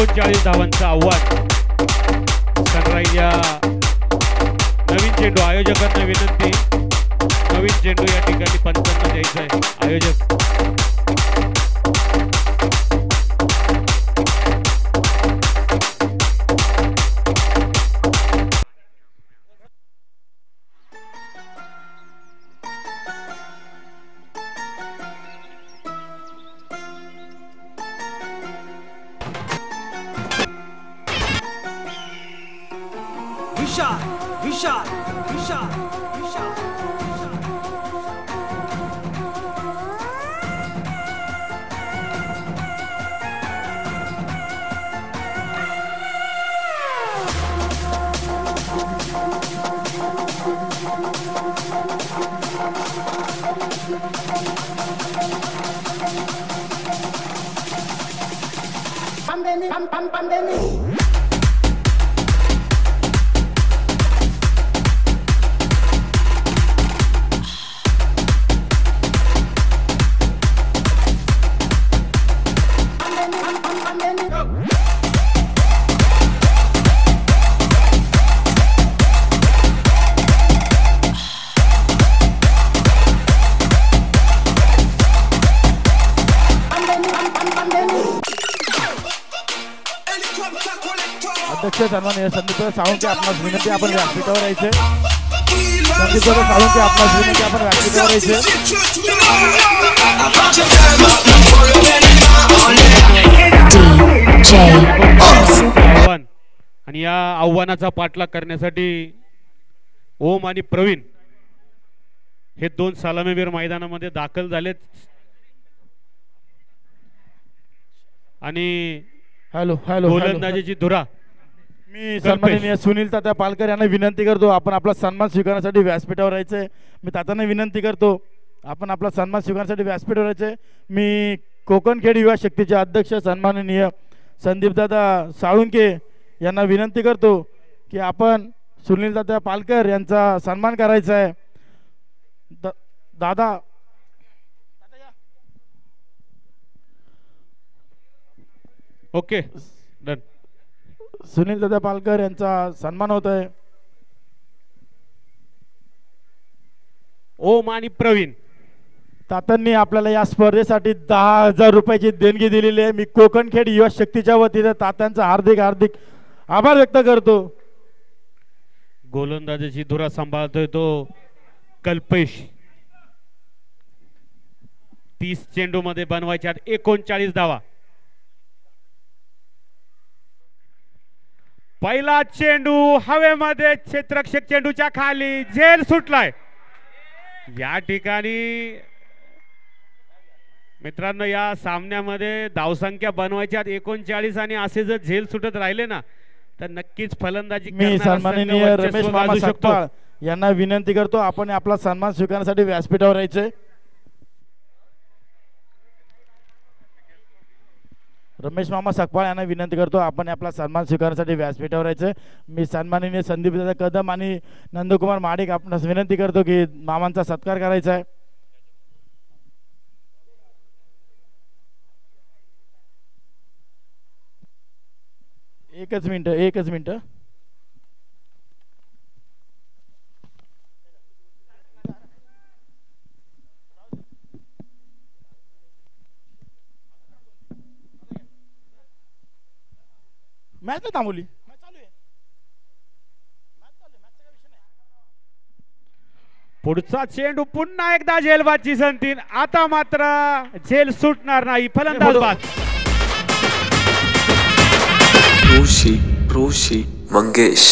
D: 39 धावांचं आव्हान. सनराईज या नवीन चेंडू, आयोजकांना विनंती, नवीन चेंडू या ठिकाणी पंचांना द्यायचा आहे. आयोजक
J: विशाल विशाल विशाल विशाल
B: अध्यक्ष सन्माननीय संदीप सावंत आपणास विनंती, आपण व्यासपीठावर यायचे. संदीप सावंत आपणास विनंती, आपण व्यासपीठावर यायचे.
D: आव्हान आणि या आव्हानाचा पाठलाग करण्यासाठी ओम आणि प्रवीण हे दोन सलामीवीर मैदानामध्ये दाखल झालेत. आणि
B: हॅलो हॅलो
D: गोलंदाजीची धुरा.
B: मी सन्माननीय सुनील तात्या पालकर यांना विनंती करतो, आपण आपला सन्मान स्वीकारण्यासाठी व्यासपीठावर यायचे. मी तात्यांना विनंती करतो, आपण आपला सन्मान स्वीकारण्यासाठी व्यासपीठावर यायचे. मी कोकणखेड युवा शक्तीचे अध्यक्ष सन्माननीय संदीपदादा साळुंके यांना विनंती करतो की आपण सुनील तात्या पालकर यांचा सन्मान करायचा आहे. दादा
D: ओके डन.
B: सुनील दादा पालकर यांचा सन्मान होत आहे.
D: ओम आणि प्रवीण
B: तात्यांनी आपल्याला या स्पर्धेसाठी 10,000 रुपयाची देणगी दिलेली आहे. मी कोकणखेड युवा शक्तीच्या वतीने तात्यांचा हार्दिक हार्दिक आभार व्यक्त करतो.
D: गोलंदाजीची धुरा सांभाळतोय तो कल्पेश. 30 चेंडू मध्ये बनवायच्या 39 धावा. पहिला चेंडू हवेमध्ये, क्षेत्ररक्षक चेंडूच्या खाली, झेल सुटलाय. या ठिकाणी मित्रांनो या सामन्यामध्ये धावसंख्या बनवायच्या 39 आणि असे जर झेल सुटत राहिले ना तर नक्कीच फलंदाजी.
B: मी सन्माननीय रमेश मामा सकपाळ यांना विनंती करतो, आपण आपला सन्मान स्वीकारण्यासाठी व्यासपीठावर यायचे. रमेश मामा सकपाळ यांना विनंती करतो, आपण आपला सन्मान स्वीकारण्यासाठी व्यासपीठावर यायचे. मी सन्माननीय संदीप दादा कदम आणि नंदकुमार माडिक आपणास विनंती करतो की मामांचा सत्कार करायचा आहे. एकच मिनिट. मॅच नाही थांबवली, मॅच चालू आहे.
D: पुढचा चेंडू पुन्हा एकदा झेलबादची संधी. आता मात्र झेल सुटणार नाही. फलंदाज बाद.
K: रोशी मंगेश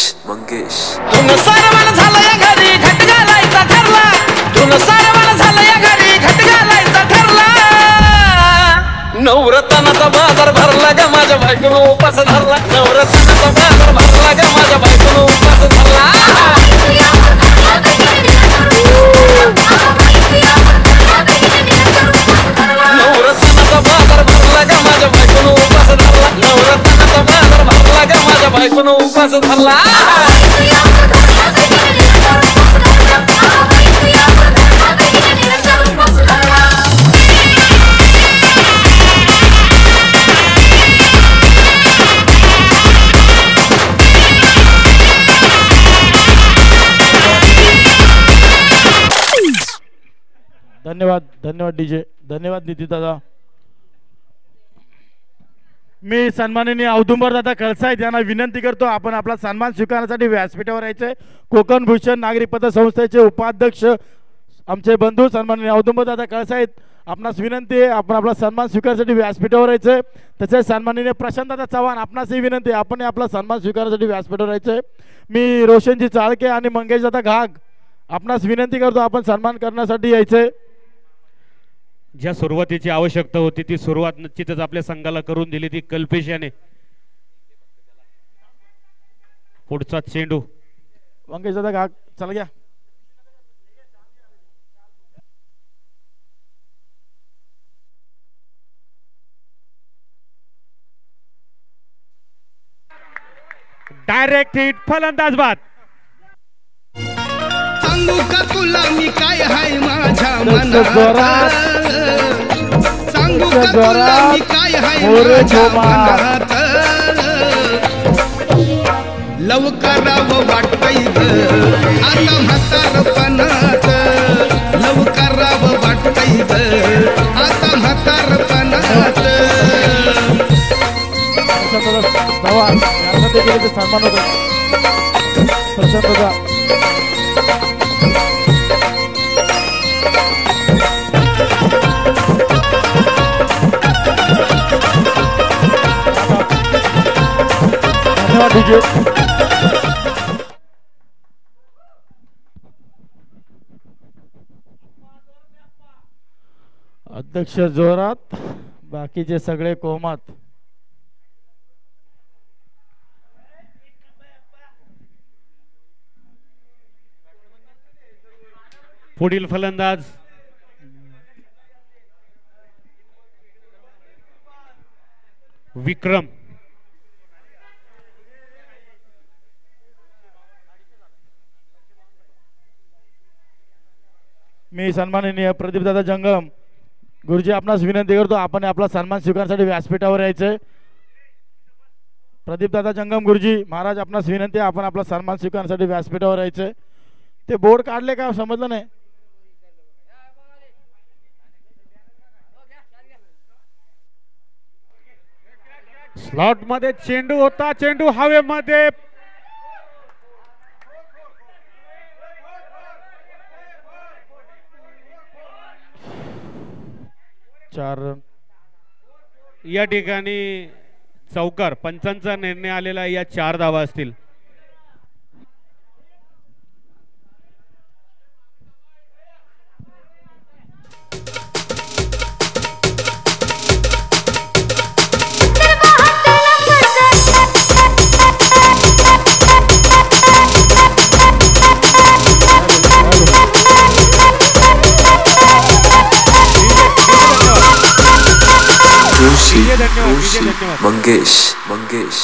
G: तुन सारवण झालं या घरी घट घालायचा ठरला. तुन सारवण झालं या घरी घट घालायचा ठरला. नवरत्नाचा बाजार भरला ग माझ्या बायकोनं उपास धरला. नवरत्नाचा बाजार भरला ग माझ्या बायकोनं उपास धरला. नवरत्नाचा बाजार भरला ग माझ्या बायकोनं उपास धरला. नवरत्नाचा बाजार भरला ग माझ्या बायकोनं उपास धरला.
B: धन्यवाद धन्यवाद डीजे, धन्यवाद निती दादा. मी सन्माननीय औदुंबर दादा कळसाहेब यांना विनंती करतो आपण आपला सन्मान स्वीकारण्यासाठी व्यासपीठावर यायचे. कोकण भूषण नागरी पद संस्थेचे उपाध्यक्ष आमचे बंधू सन्माननीय औदुंबर दादा कळसाहेब आपणास विनंती आहे आपण आपला सन्मान स्वीकारण्यासाठी व्यासपीठावर यायचे. तसेच सन्माननीय प्रशांत दादा चव्हाण आपणासही विनंती आपण आपला सन्मान स्वीकारण्यासाठी व्यासपीठावर यायचे. मी रोशनजी चाळके आणि मंगेश दादा घाग आपणास विनंती करतो आपण सन्मान करण्यासाठी यायचे.
D: ज्या सुरुवातीची आवश्यकता होती ती सुरुवात निश्चितच आपल्या संघाला करून दिली ती कल्पेश याने. पुढचा चेंडू
B: मंगेश दादा घाग चला घ्या.
D: डायरेक्ट हिट फलंदाज बाद.
K: सांगू का तुला मी काय हाय माझ्या मनात, सांगू का तुला मी काय हाय माझ्या मनात, लव करावं वाटतंय ग आता म्हातारपणात, लव करावं वाटतंय ग आता म्हातारपणात.
B: सन्मान होता प्रशांत दादा. धन्यवाद डीजे. अध्यक्ष जोरात बाकीचे सगळे कोमात.
D: पुढील फलंदाज विक्रम.
B: मी सन्माननीय प्रदीप दादा जंगम गुरुजी आपणास विनंती करतो आपण आपला सन्मान स्वीकारण्यासाठी व्यासपीठावर यायचे. प्रदीप दादा जंगम गुरुजी महाराज आपणास विनंती आहे आपण आपला सन्मान स्वीकारण्यासाठी व्यासपीठावर यायचे. ते बोर्ड काढले का समजलं नाही.
D: स्लॉट मध्ये चेंडू होता, चेंडू हवेमध्ये.
B: चार रन.
D: या ठिकाणी चौकार पंचांचा निर्णय आलेला या 4 धावा असतील.
E: मंगेश मंगेश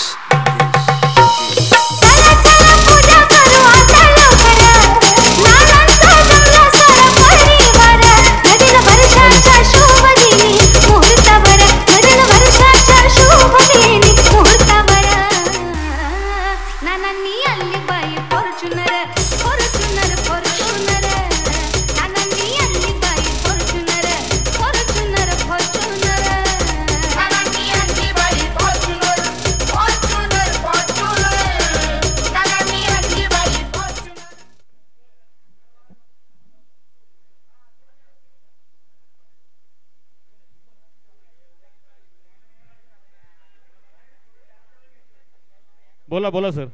D: बोला बोला सर.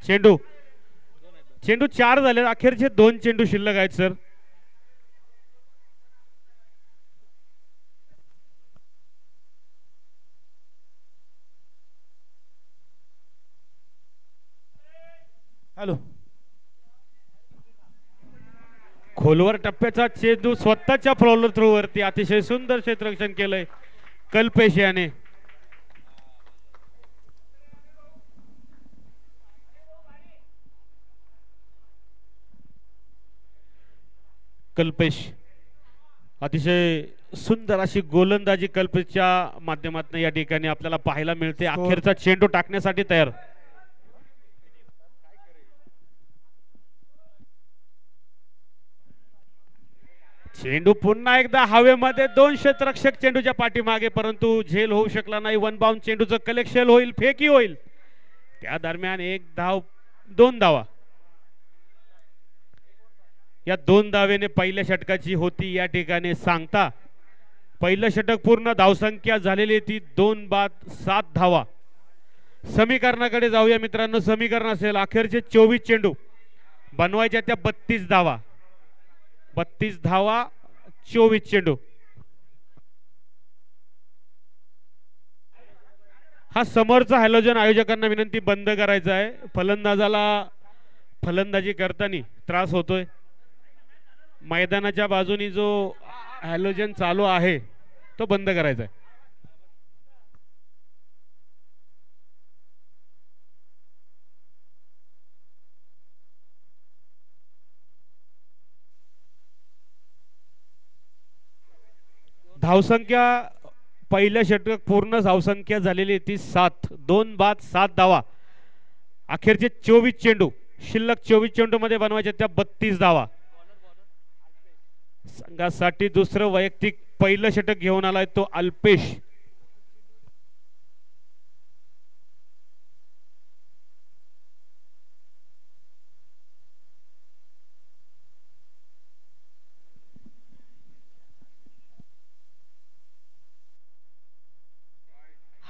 D: चेंडू चेंडू 4 झाले, अखेरचे 2 चेंडू शिल्लक आहेत सर.
B: हॅलो.
D: खोलवर टप्प्याचा चेंडू स्वतःच्या फ्लॉवर थ्रू वरती अतिशय सुंदर क्षेत्ररक्षण केलंय कल्पेश याने. कल्पेश अतिशय सुंदर अशी गोलंदाजी कल्पेशच्या माध्यमातून या ठिकाणी आपल्याला पाहायला मिळते. अखेरचा चेंडू टाकण्यासाठी तयार. चेंडू पुन्हा एकदा हवेमध्ये, दोन क्षेत्ररक्षक चेंडूच्या पाठीमागे, परंतु झेल होऊ शकला नाही. वन बाउंड चेंडूचं कलेक्शन होईल, फेकी होईल. त्या दरम्यान एक धाव, दोन धावा. या दोन धावेने पहिल्या षटकाची होती या ठिकाणी सांगता. पहिलं षटक पूर्ण, धावसंख्या झालेली ती 2 बाद 7 धावा. समीकरणाकडे जाऊया मित्रांनो. समीकरण असेल अखेरचे 24 चेंडू बनवायच्या त्या 32 धावा. 32 धावा 24 चेंडू. हा समोरचा हॅलोजन आयोजकांना विनंती बंद करायचा आहे. फलंदाजाला फलंदाजी करताना त्रास होतोय. मैदानाच्या बाजूनी जो हॅलोजन चालू आहे तो बंद करायचा आहे. धावसंख्या पहिल्या षटक पूर्ण धावसंख्या झालेली ती 7. 2 बाद 7 धावा. अखेरचे 24 चेंडू, शिल्लक 24 चेंडू मध्ये बनवायचे त्या 32 धावा. संघासाठी दुसरं वैयक्तिक पहिलं षटक घेऊन आलाय तो अल्पेश.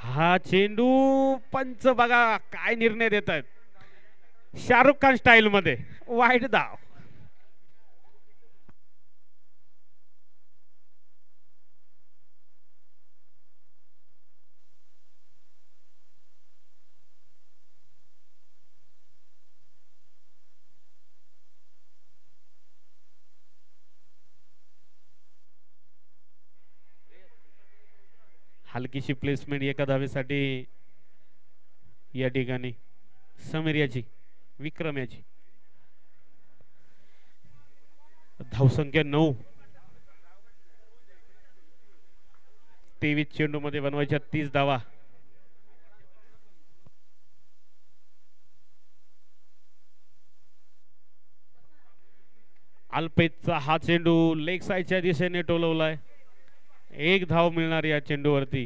D: हा चेंडू पंच बघा काय निर्णय देत आहेत. शाहरुख खान स्टाईल मध्ये वाईट धाव. हलकीशी प्लेसमेंट एका धावेसाठी या ठिकाणी समीर याची, विक्रम याची. धावसंख्या 9. 23 चेंडू मध्ये बनवायच्या 30 धावा. अल्पेशचा हा चेंडू लेग साइडच्या दिशेने टोलवलाय. एक धाव मिळणार या चेंडूवरती.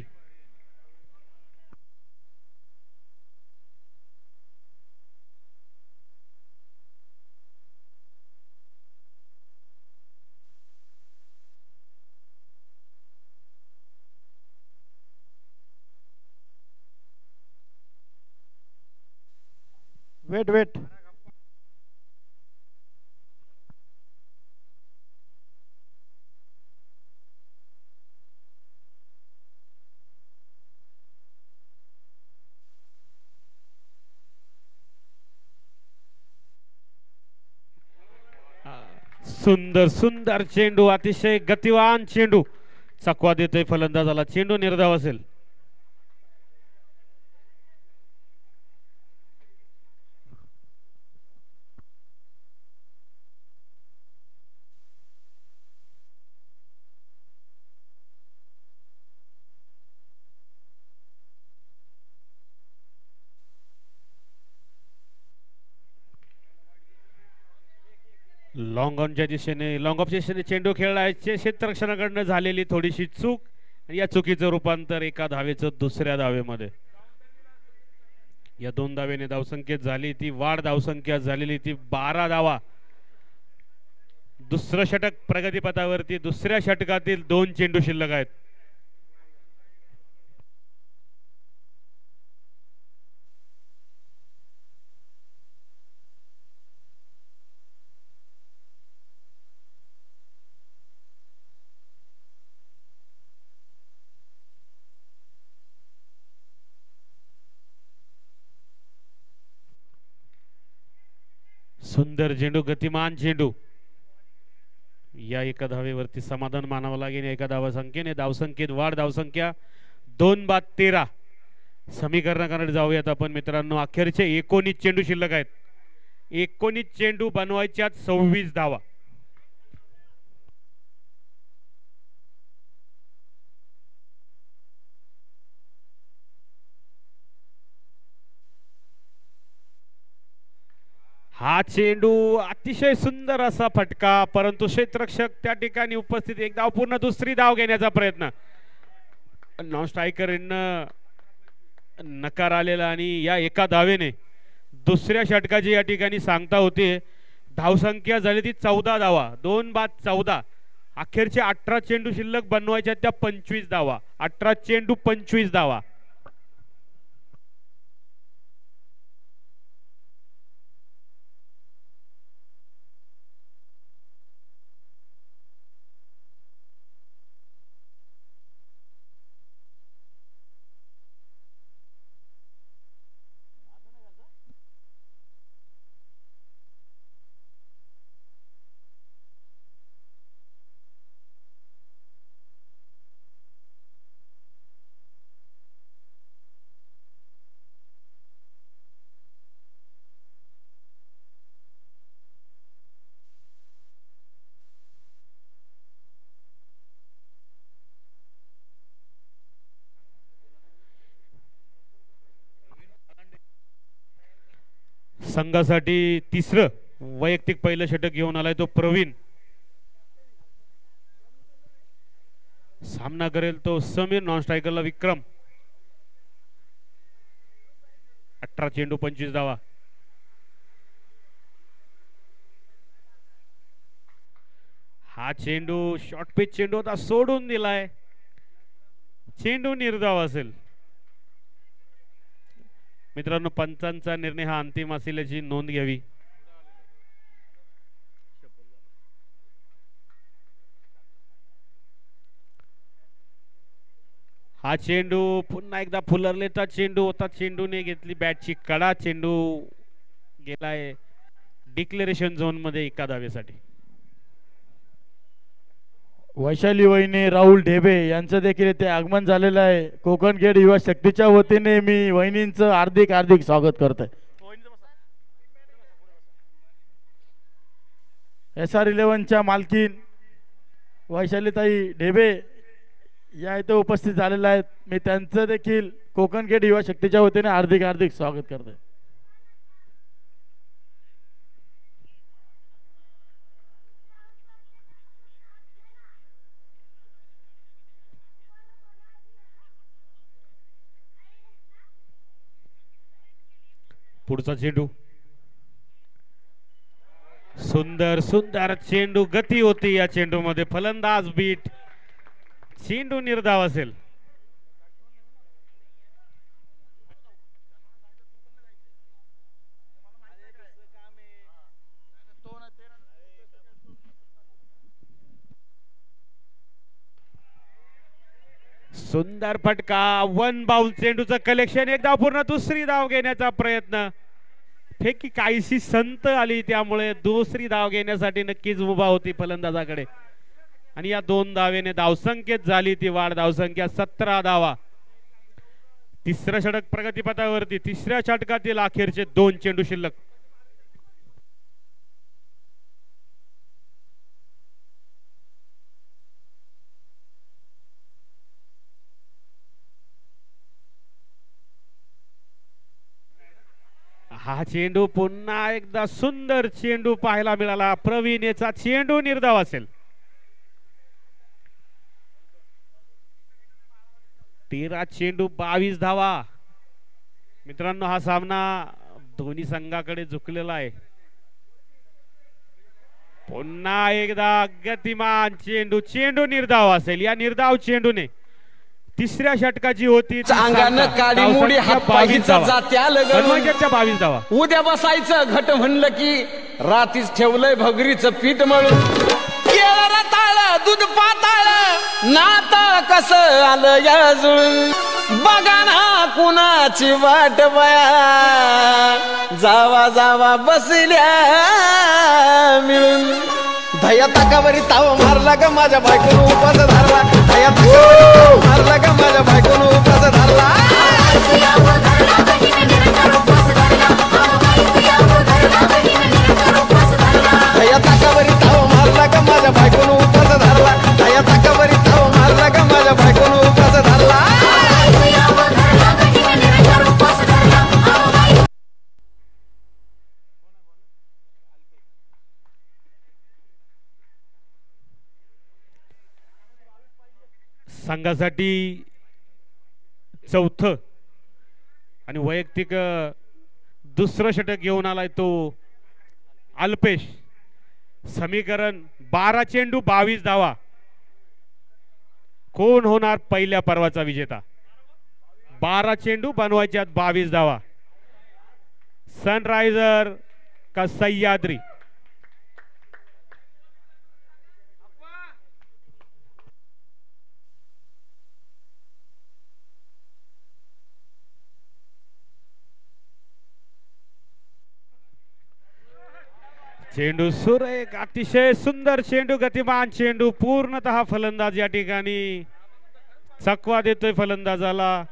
B: Weight weight.
D: सुंदर सुंदर चेंडू, अतिशय गतिवान चेंडू. चकवा देतोय फलंदाजाला. चेंडू निर्धाव असेल. लॉंग ऑनच्या दिशेने, लॉंग ऑफच्या दिशेने चेंडू खेळलाय. क्षेत्ररक्षणाकडनं झालेली थोडीशी चूक, या चुकीचं रूपांतर एका धावेचं दुसऱ्या धावेमध्ये. या 2 धावेने धावसंख्येत झाली ती वाढ. धावसंख्या झालेली ती 12 धावा. दुसरं षटक प्रगतीपथावरती. दुसऱ्या षटकातील 2 चेंडू शिल्लक आहेत. सुंदर चेंडू, गतिमान चेंडू. या एका धावेवरती समाधान मानावं लागेल. एका धावसंख्येने धावसंख्येत वाढ. धावसंख्या 2 बाद 13. समीकरणाकडे जाऊयात आपण मित्रांनो. अखेरचे 19 चेंडू शिल्लक आहेत. 19 चेंडू बनवायच्या 26 धावा. हा चेंडू अतिशय सुंदर असा फटका, परंतु क्षेत्ररक्षक त्या ठिकाणी उपस्थित. एक धाव पूर्ण, दुसरी धाव घेण्याचा प्रयत्न. नॉन स्ट्रायकर नकार आलेला आणि या एका धावेने दुसऱ्या षटकाची या ठिकाणी सांगता होते. धावसंख्या झाली ती 14 धावा, 2 बाद 14. अखेरचे 18 चेंडू शिल्लक बनवायच्या त्या 25 धावा. 18 चेंडू 25 धावा. संघासाठी तिसरं वैयक्तिक पहिलं षटक घेऊन आलाय तो प्रवीण. सामना करेल तो समीर. नॉन स्ट्रायकरला विक्रम. 18 चेंडू 25 धावा. हा चेंडू शॉर्ट पिच चेंडू होता, सोडून दिलाय. चेंडू निर्धाव असेल. मित्रांनो, पंचांचा निर्णय हा अंतिम असेल याची नोंद घ्यावी. हा चेंडू पुन्हा एकदा फुलरलेचा चेंडू होता. चेंडूने घेतली बॅटची कडा. चेंडू गेलाय डिक्लेरेशन झोन मध्ये एका धावेसाठी.
B: वैशाली वहिनी राहुल ढेबे यांचं देखील इथे आगमन झालेलं आहे. कोकण खेड युवा शक्तीच्या वतीने मी वहिनींचं हार्दिक हार्दिक स्वागत करतोय. SR11च्या मालकीन वैशालीताई ढेबे या इथे उपस्थित झालेल्या आहेत. मी त्यांचं देखील कोकण खेड युवा शक्तीच्या वतीने हार्दिक हार्दिक स्वागत करतोय.
D: पुढचा चेंडू सुंदर सुंदर चेंडू. गती होती या चेंडू मध्ये. फलंदाज बीट. चेंडू निर्धाव असेल. सुंदर फटका. 1 बाउल. चेंडूचं कलेक्शन. एक धाव पूर्ण, दुसरी धाव घेण्याचा प्रयत्न. फेकी काहीशी संत आली, त्यामुळे दुसरी धाव घेण्यासाठी नक्कीच उभा होती फलंदाजाकडे. आणि या 2 धावेने धावसंख्येत झाली ती वाढ. धावसंख्या 17 धावा. तिसरं षटक प्रगतीपथावरती. तिसऱ्या षटकातील अखेरचे 2 चेंडू शिल्लक. हा चेंडू पुन्हा एकदा सुंदर चेंडू पाहायला मिळाला. प्रवीणेचा चेंडू निर्धाव असेल. 13 चेंडू 22 धावा. मित्रांनो, हा सामना दोन्ही संघाकडे झुकलेला आहे. पुन्हा एकदा गतिमान चेंडू. चेंडू निर्धाव असेल. या निर्धाव चेंडूने तिसऱ्या षटकाची होती
G: अंगानं काडी मुडी हातपायीचा जात्याल
D: 22 धावा.
G: उद्या बसायचं घट म्हणलं की रातीच ठेवलंय भगरीचं पीठ मळून. केळ रताळ दूध पाताळ नाताळ कसं आलं या जुळून. बघा ना कुणाची वाट बया जावा जावा बसल्या मिळून. धया ताकावरी ताव मारला ग माझ्या बायकोनं उपास धरला. धया ताकावरी मारला ग माझ्या बायकोनं उपास धरला. धया ताकावरी ताव मारला ग माझ्या बायकोनं उपास धरला. धया ताकावरी ताव मारला ग माझ्या बायकोनं उपास धरला.
D: संघासाठी चौथं आणि वैयक्तिक दुसरं षटक घेऊन आलाय तो अल्पेश. समीकरण 12 चेंडू 22 धावा. कोण होणार पहिल्या पर्वाचा विजेता? 12 चेंडू बनवायच्यात 22 धावा. सनरायझर का सह्याद्री? चेंडू सुरेख, अतिशय सुंदर चेंडू, गतिमान चेंडू. पूर्णतः फलंदाज या ठिकाणी चकवा देतोय फलंदाजाला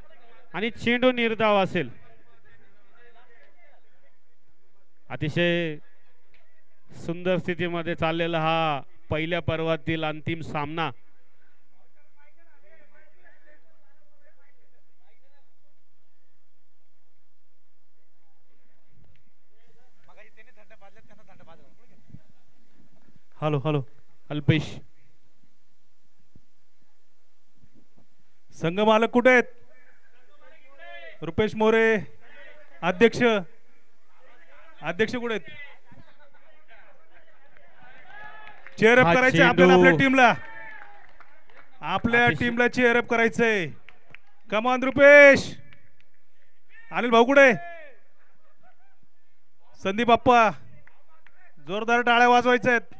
D: आणि चेंडू निर्धाव असेल. अतिशय सुंदर स्थितीमध्ये चाललेला हा पहिल्या पर्वातील अंतिम सामना.
A: हॅलो हॅलो
D: अल्पेश,
A: संघ मालक कुठे आहेत? रुपेश मोरे अध्यक्ष कुठे आहेत? चेअरअप करायचे आपल्याला, आपल्या टीमला चेअरअप करायचंय. कमान रुपेश. अनिल भाऊ कुठे? संदीप बाप्पा, जोरदार टाळ्या वाजवायच्या आहेत.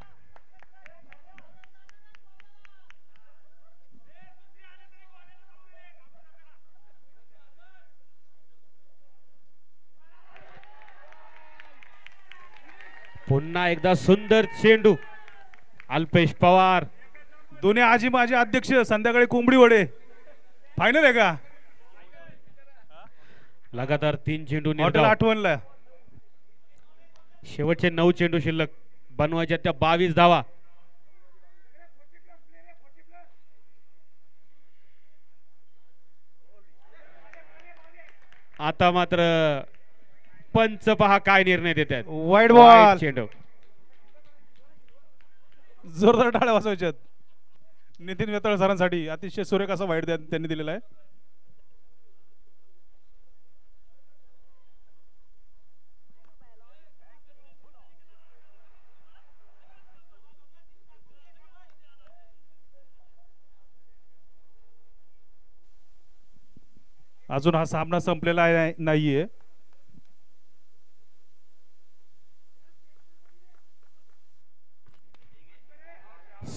D: पुन्हा एकदा सुंदर चेंडू. अल्पेश पवार,
A: दोन्ही आजी माझे अध्यक्ष. संध्याकाळी कोंबडी वडे फायनल आहे का?
D: लगातार 3 चेंडू
A: हॉटेल आठवणला.
D: शेवटचे 9 चेंडू शिल्लक. बनवायच्या त्या 22 धावा. आता मात्र पंच पहा काय निर्णय देतात.
A: Wide ball.
D: चेंडू.
A: जोरदार टाळ्या वाजवायच्यात. नितीन वेताळ सरांसाठी अतिशय सुरेख असा वाईड त्यांनी दिलेला आहे. अजून हा सामना संपलेला नाहीये.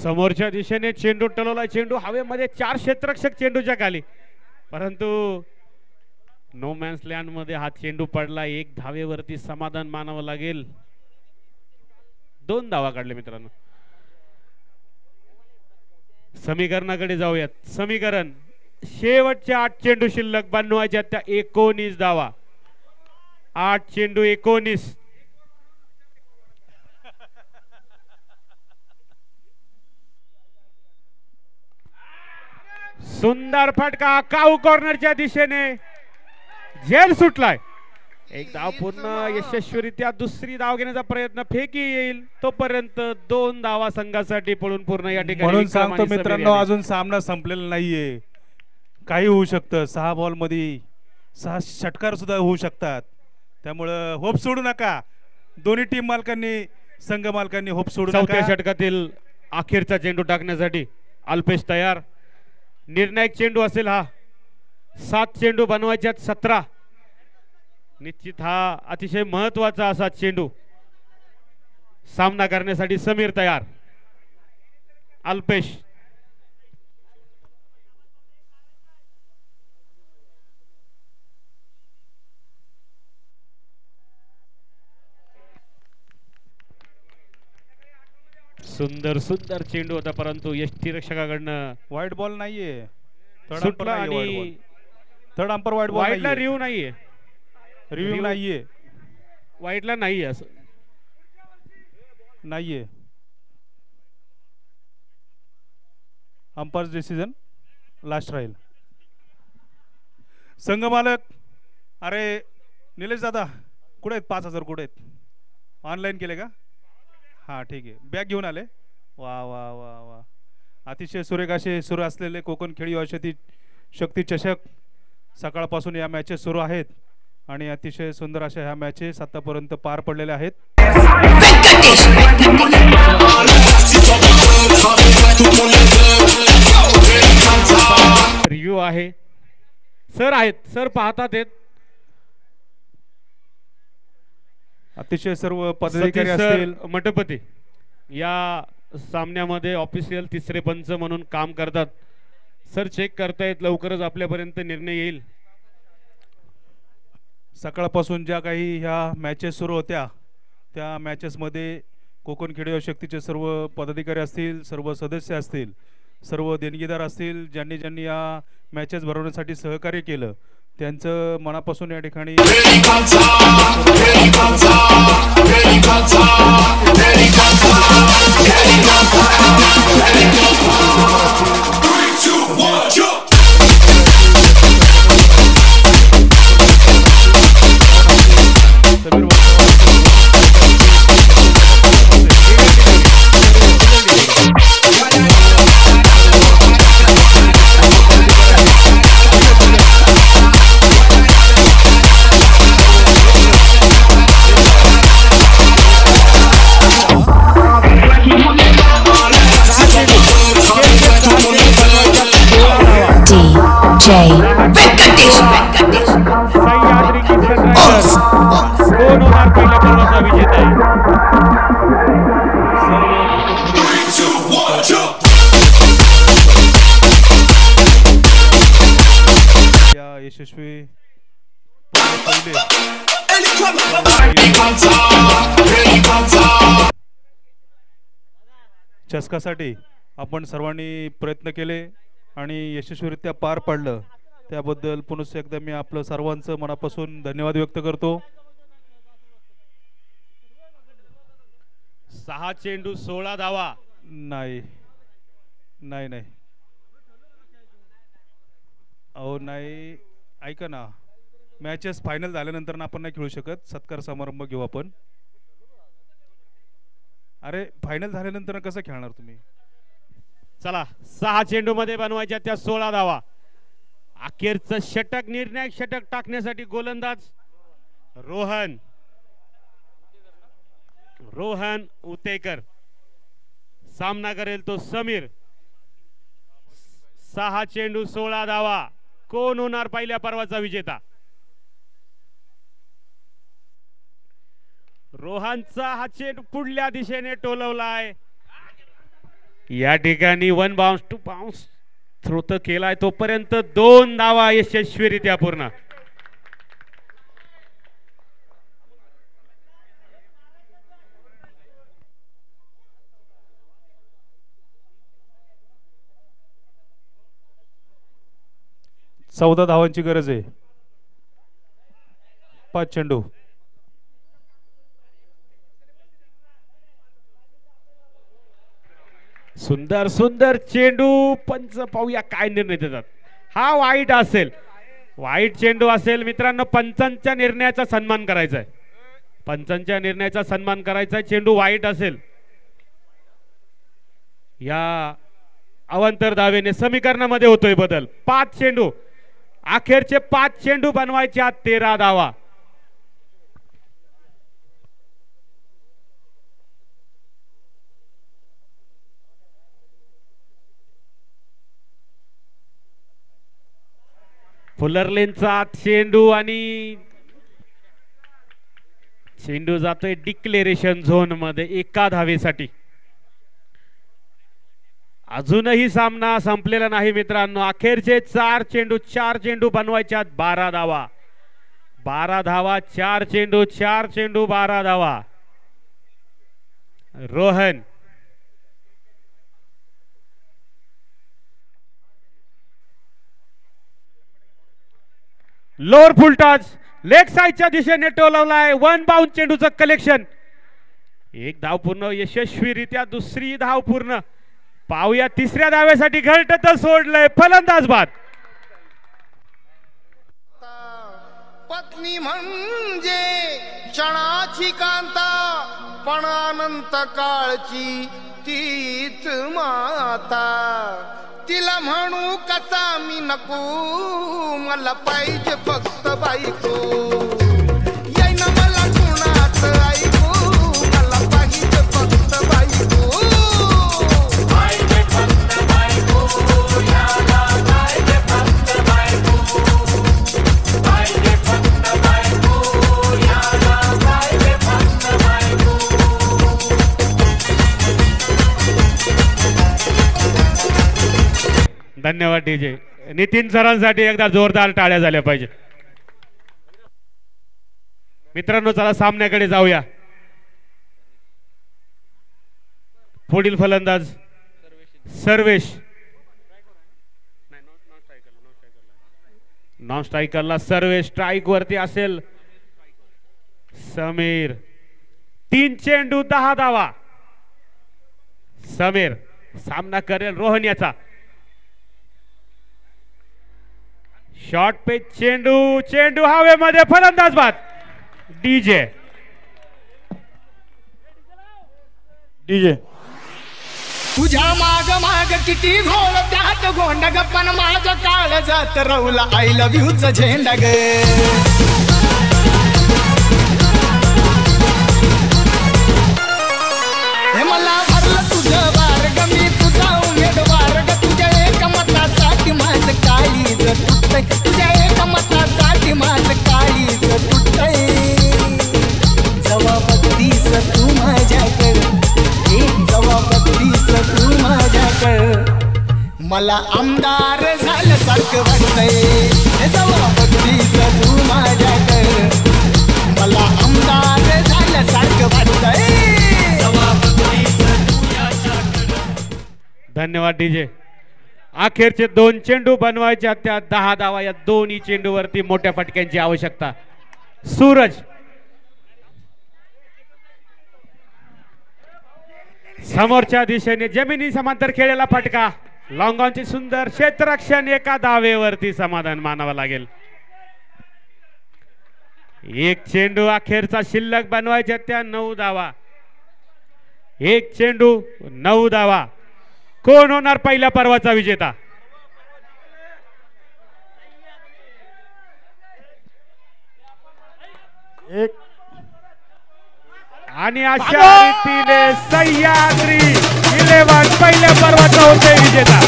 D: समोरच्या दिशेने चेंडू टलवला. चेंडू हवेमध्ये 4 क्षेत्ररक्षक चेंडूच्या खाली, परंतु नो मॅन्स लँड मध्ये हा चेंडू पडला. 1 धावेवरती समाधान मानावं लागेल. 2 धावा काढले मित्रांनो. समीकरणाकडे जाऊयात. समीकरण शेवटचे 8 चेंडू शिल्लक. बनवायच्या त्या 19 धावा. 8 चेंडू 19. सुंदर फटका. काऊ कॉर्नरच्या दिशेने झेल सुटलाय. एक धाव पूर्ण यशस्वीरित्या. दुसरी धाव घेण्याचा प्रयत्न. फेकी येईल तोपर्यंत 2 धावा संघासाठी पळून पूर्ण या ठिकाणी.
A: म्हणून सांगतो मित्रांनो, अजून सामना संपलेला नाहीये. काही होऊ शकतं. 6 बॉल मध्ये 6 षटकार सुद्धा होऊ शकतात. त्यामुळं होप सोडू नका. दोन्ही टीम मालकांनी, संघ मालकांनी होप सोडू नका.
D: चौथ्या षटकातील अखेरचा चेंडू टाकण्यासाठी अल्पेश तयार. निर्णायक चेंडू असेल हा. 7 चेंडू बनवायच्यात 17. निश्चित हा अतिशय महत्वाचा असा चेंडू. सामना करण्यासाठी समीर तयार. अल्पेश, सुंदर सुंदर चेंडू होता, परंतु यष्टीरक्षकाकडनं
A: वाईट बॉल नाहीये.
D: सुटला आणि
A: थर्ड अंपर वाईट बॉल.
D: वाईटला रिव्ह्यू नाहीये.
A: रिव्ह्यू नाहीये.
D: वाईटला नाहीये. असं
A: नाहीये. अंपायर्स डिसिजन लास्ट राहील. संघ मालक, अरे निलेश दादा कुठे आहेत? 5000 कुठे आहेत? ऑनलाईन केले का? हा ठीक आहे. बॅग घेऊन आले. वा वा वा वा. अतिशय सुरेख असे सुरू असलेले कोकण खेळ युवा शक्ती चषक सकाळपासून या मॅचेस सुरू आहेत आणि अतिशय सुंदर अशा ह्या मॅचेस आतापर्यंत पार पडलेल्या आहेत.
D: रिव्ह्यू आहे सर, आहेत सर, पाहतात आहेत.
A: अतिशय सर्व पदाधिकारी असतील.
D: मठपती या सामन्यामध्ये ऑफिशियल तिसरे पंच म्हणून काम करतात. सर चेक करतायत, लवकरच आपल्यापर्यंत निर्णय येईल.
A: सकाळपासून ज्या काही ह्या मॅचेस सुरू होत्या त्या मॅचेसमध्ये कोकण खेळ युवा शक्तीचे सर्व पदाधिकारी असतील, सर्व सदस्य असतील, सर्व देणगीदार असतील, ज्यांनी ज्यांनी या मॅचेस भरवण्यासाठी सहकार्य केलं त्यांचं मनापासून या ठिकाणी
D: सह्याद्री किंग सनरायझर्स 2000 पहिल्या पर्वाचा विजेता आहे.
A: या यशस्वी चषकासाठी आपण सर्वांनी प्रयत्न केले आणि यशस्वीरित्या पार पाडलं, त्याबद्दल पुन्हा एकदा मी आपलं सर्वांचं मनापासून धन्यवाद व्यक्त करतो.
D: 6 चेंडू 16 धावा.
A: नाही नाही नाही अहो नाही, ऐका ना, मॅचेस फायनल झाल्यानंतर आपण नाही खेळू शकत. सत्कार समारंभ घेऊ आपण. अरे फायनल झाल्यानंतर कसं खेळणार तुम्ही?
D: चला 6 चेंडू मध्ये बनवायच्या त्या 16 धावा. अखेरचं षटक, निर्णायक षटक टाकण्यासाठी गोलंदाज रोहन उतेकर. सामना करेल तो समीर. 6 चेंडू 16 धावा. कोण होणार पहिल्या पर्वाचा विजेता? रोहनचा हा चेंडू पुढल्या दिशेने टोलवलाय. या ठिकाणी 1 बाउन्स 2 बाउन्स थ्रो तर केलाय, तोपर्यंत 2 धावा यशस्वीरित्या पूर्ण.
A: चौदा धावांची गरज आहे. 5 चेंडू.
D: सुंदर सुंदर चेंडू. पंच पाहूया काय निर्णय देतात. हा वाईट असेल, वाईट चेंडू असेल मित्रांनो. पंचांच्या निर्णयाचा सन्मान करायचा आहे. पंचांच्या निर्णयाचा सन्मान करायचा. चेंडू वाईट असेल. या अवांतर धावेने समीकरणामध्ये होतोय बदल. 5 चेंडू, अखेरचे 5 चेंडू बनवायच्या 13 धावा. फुलरलेनचा चेंडू आणि चेंडू जातोय डिक्लेरेशन झोन मध्ये 1 धावेसाठी. अजूनही सामना संपलेला नाही मित्रांनो. अखेरचे 4 चेंडू बनवायच्या 12 धावा. 12 धावा. 4 चेंडू 12 धावा. रोहन लोअर फुलटॉस लेग साइडच्या दिशेने टोलवलाय. 1 बाउन्स चेंडूचं कलेक्शन. 1 धाव पूर्ण यशस्वीरित्या. दुसरी धाव पूर्ण. पाहूया तिसऱ्या धावेसाठी घरटं सोडलंय. फलंदाज बाद.
L: पत्नी म्हणजे क्षणाची कांता, पण अनंत काळची तीच माता. तिला म्हणू कसा मी नको मला पाहिजे फक्त बायको येईन मला कुणाच ऐकू मला पाहिजे फक्त बायको पाहिजे फक्त बायको याला पाहिजे फक्त बायको पाहिजे फक्त बायको याला पाहिजे फक्त बायको
D: धन्यवाद डीजे. नितीन सरांसाठी एकदा जोरदार टाळ्या झाल्या पाहिजे. मित्रांनो चला सामन्याकडे जाऊया. पुढील फलंदाज सर्वेश. नॉन स्ट्रायकरला सर्वेश स्ट्राईक वरती असेल. समीर 3 चेंडू 10 धावा. समीर सामना करेल रोहन याचा. शॉर्ट पे चेंडू चेंडू हवेमध्ये फलंदाज बाद. डीजे
B: डीजे
K: तुझ्या माग माग किती घोळ त्यात गोंडग पण माझं काळ जात रवला आय लव्ह यूच झेंडा ग हे मला भरलं तुझं वार्ग मी तुझा उमेदवार ग तुझ्या एक मतासाठी माझं काळीज तुटतंय तुझ्या एक मतासाठी माझं काळीज तुटतंय जबाबदीस तू माझ्याकडे जबाबदीस तू माझ्याकडे मला आमदार झाल्यासारखं वाटतंय जबाबदीस तू माझ्याकडे मला आमदार झाल्यासारखं वाटतंय.
D: धन्यवाद डीजे. अखेरचे 2 चेंडू बनवायच्या त्या 10 धावा. या दोन्ही चेंडूवरती मोठ्या फटक्यांची आवश्यकता. सूरज समोरच्या दिशेने जमिनी समांतर खेळलेला फटका. लॉंगॉनची सुंदर क्षेत्ररक्षण. एका धावेवरती समाधान मानावं लागेल. एक चेंडू अखेरचा शिल्लक बनवायच्या त्या 9 धावा. एक चेंडू 9 धावा. कोण होणार पहिल्या पर्वाचा विजेता?
B: एक
D: आणि अशा रीतीने सह्याद्री 11 पहिल्या पर्वाचा होते विजेता.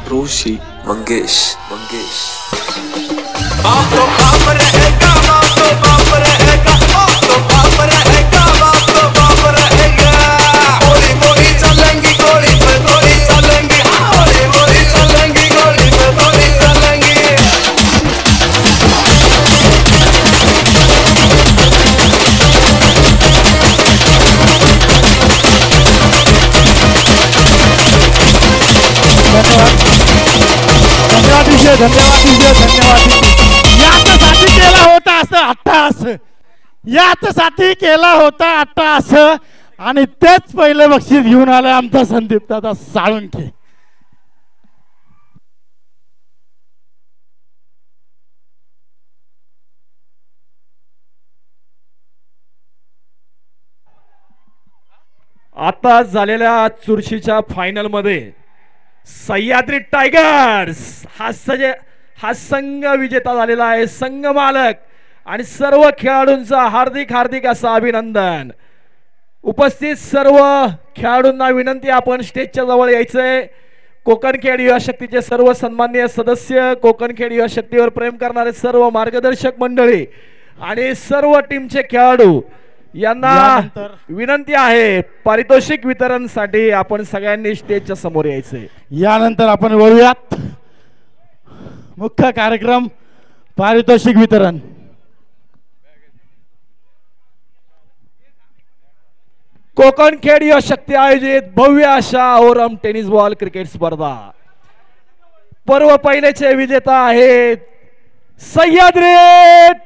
M: रोशी मंगेश
G: बाप तो बाप रहेगा बाप तो बाप रहेगा बाप तो बाप रहेगा बाप तो बाप रहेगा. गोली गोली चलेंगी गोली पे गोली चलेंगी गोली गोली चलेंगी गोली पे गोली चलेंगी.
B: याच्यासाठी केला होता असं अट्टास. याच्यासाठी केला होता अट्टास. आणि तेच पहिले बक्षीस घेऊन आले आमचा संदीप दादा साळुंखे.
N: आता झालेल्या चुरशीच्या फायनल मध्ये सह्याद्री टायगर्स हा संघ विजेता झालेला आहे. संघ मालक आणि सर्व खेळाडूंचा हार्दिक हार्दिक असं अभिनंदन. उपस्थित सर्व खेळाडूंना विनंती आपण स्टेजच्या जवळ यायचंय. कोकणखेड युवा शक्तीचे सर्व सन्माननीय सदस्य, कोकणखेड युवा शक्तीवर प्रेम करणारे सर्व मार्गदर्शक मंडळी आणि सर्व टीमचे खेळाडू यांना विनंती आहे पारितोषिक वितरणसाठी आपण सगळ्यांनी स्टेजच्या समोर यायचंय.
B: यानंतर आपण वळूयात मुख्य कार्यक्रम पारितोषिक वितरण.
N: कोकणखेड युवा शक्ती आयोजित भव्य अशा ओरम टेनिस बॉल क्रिकेट स्पर्धा पर्व पहिलेचे विजेता आहेत सह्याद्री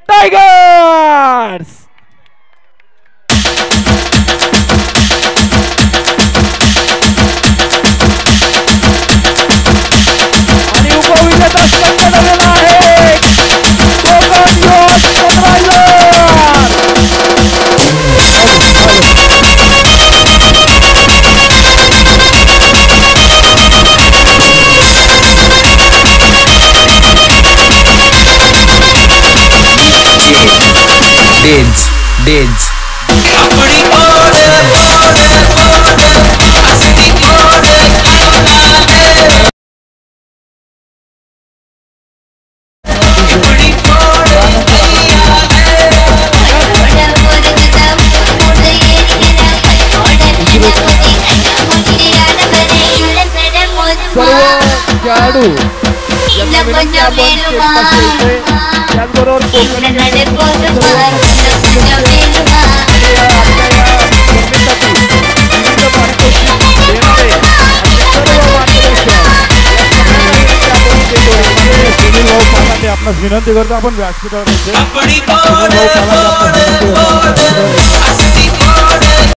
N: टायगर्स. आणि उपविजेता संघ झालेला आहे कोकण योश
O: डेन्स डेन्स
N: सर्व खेळाडू त्याचबरोबर
B: आपणास विनंती करतो आपण व्यासपीठावर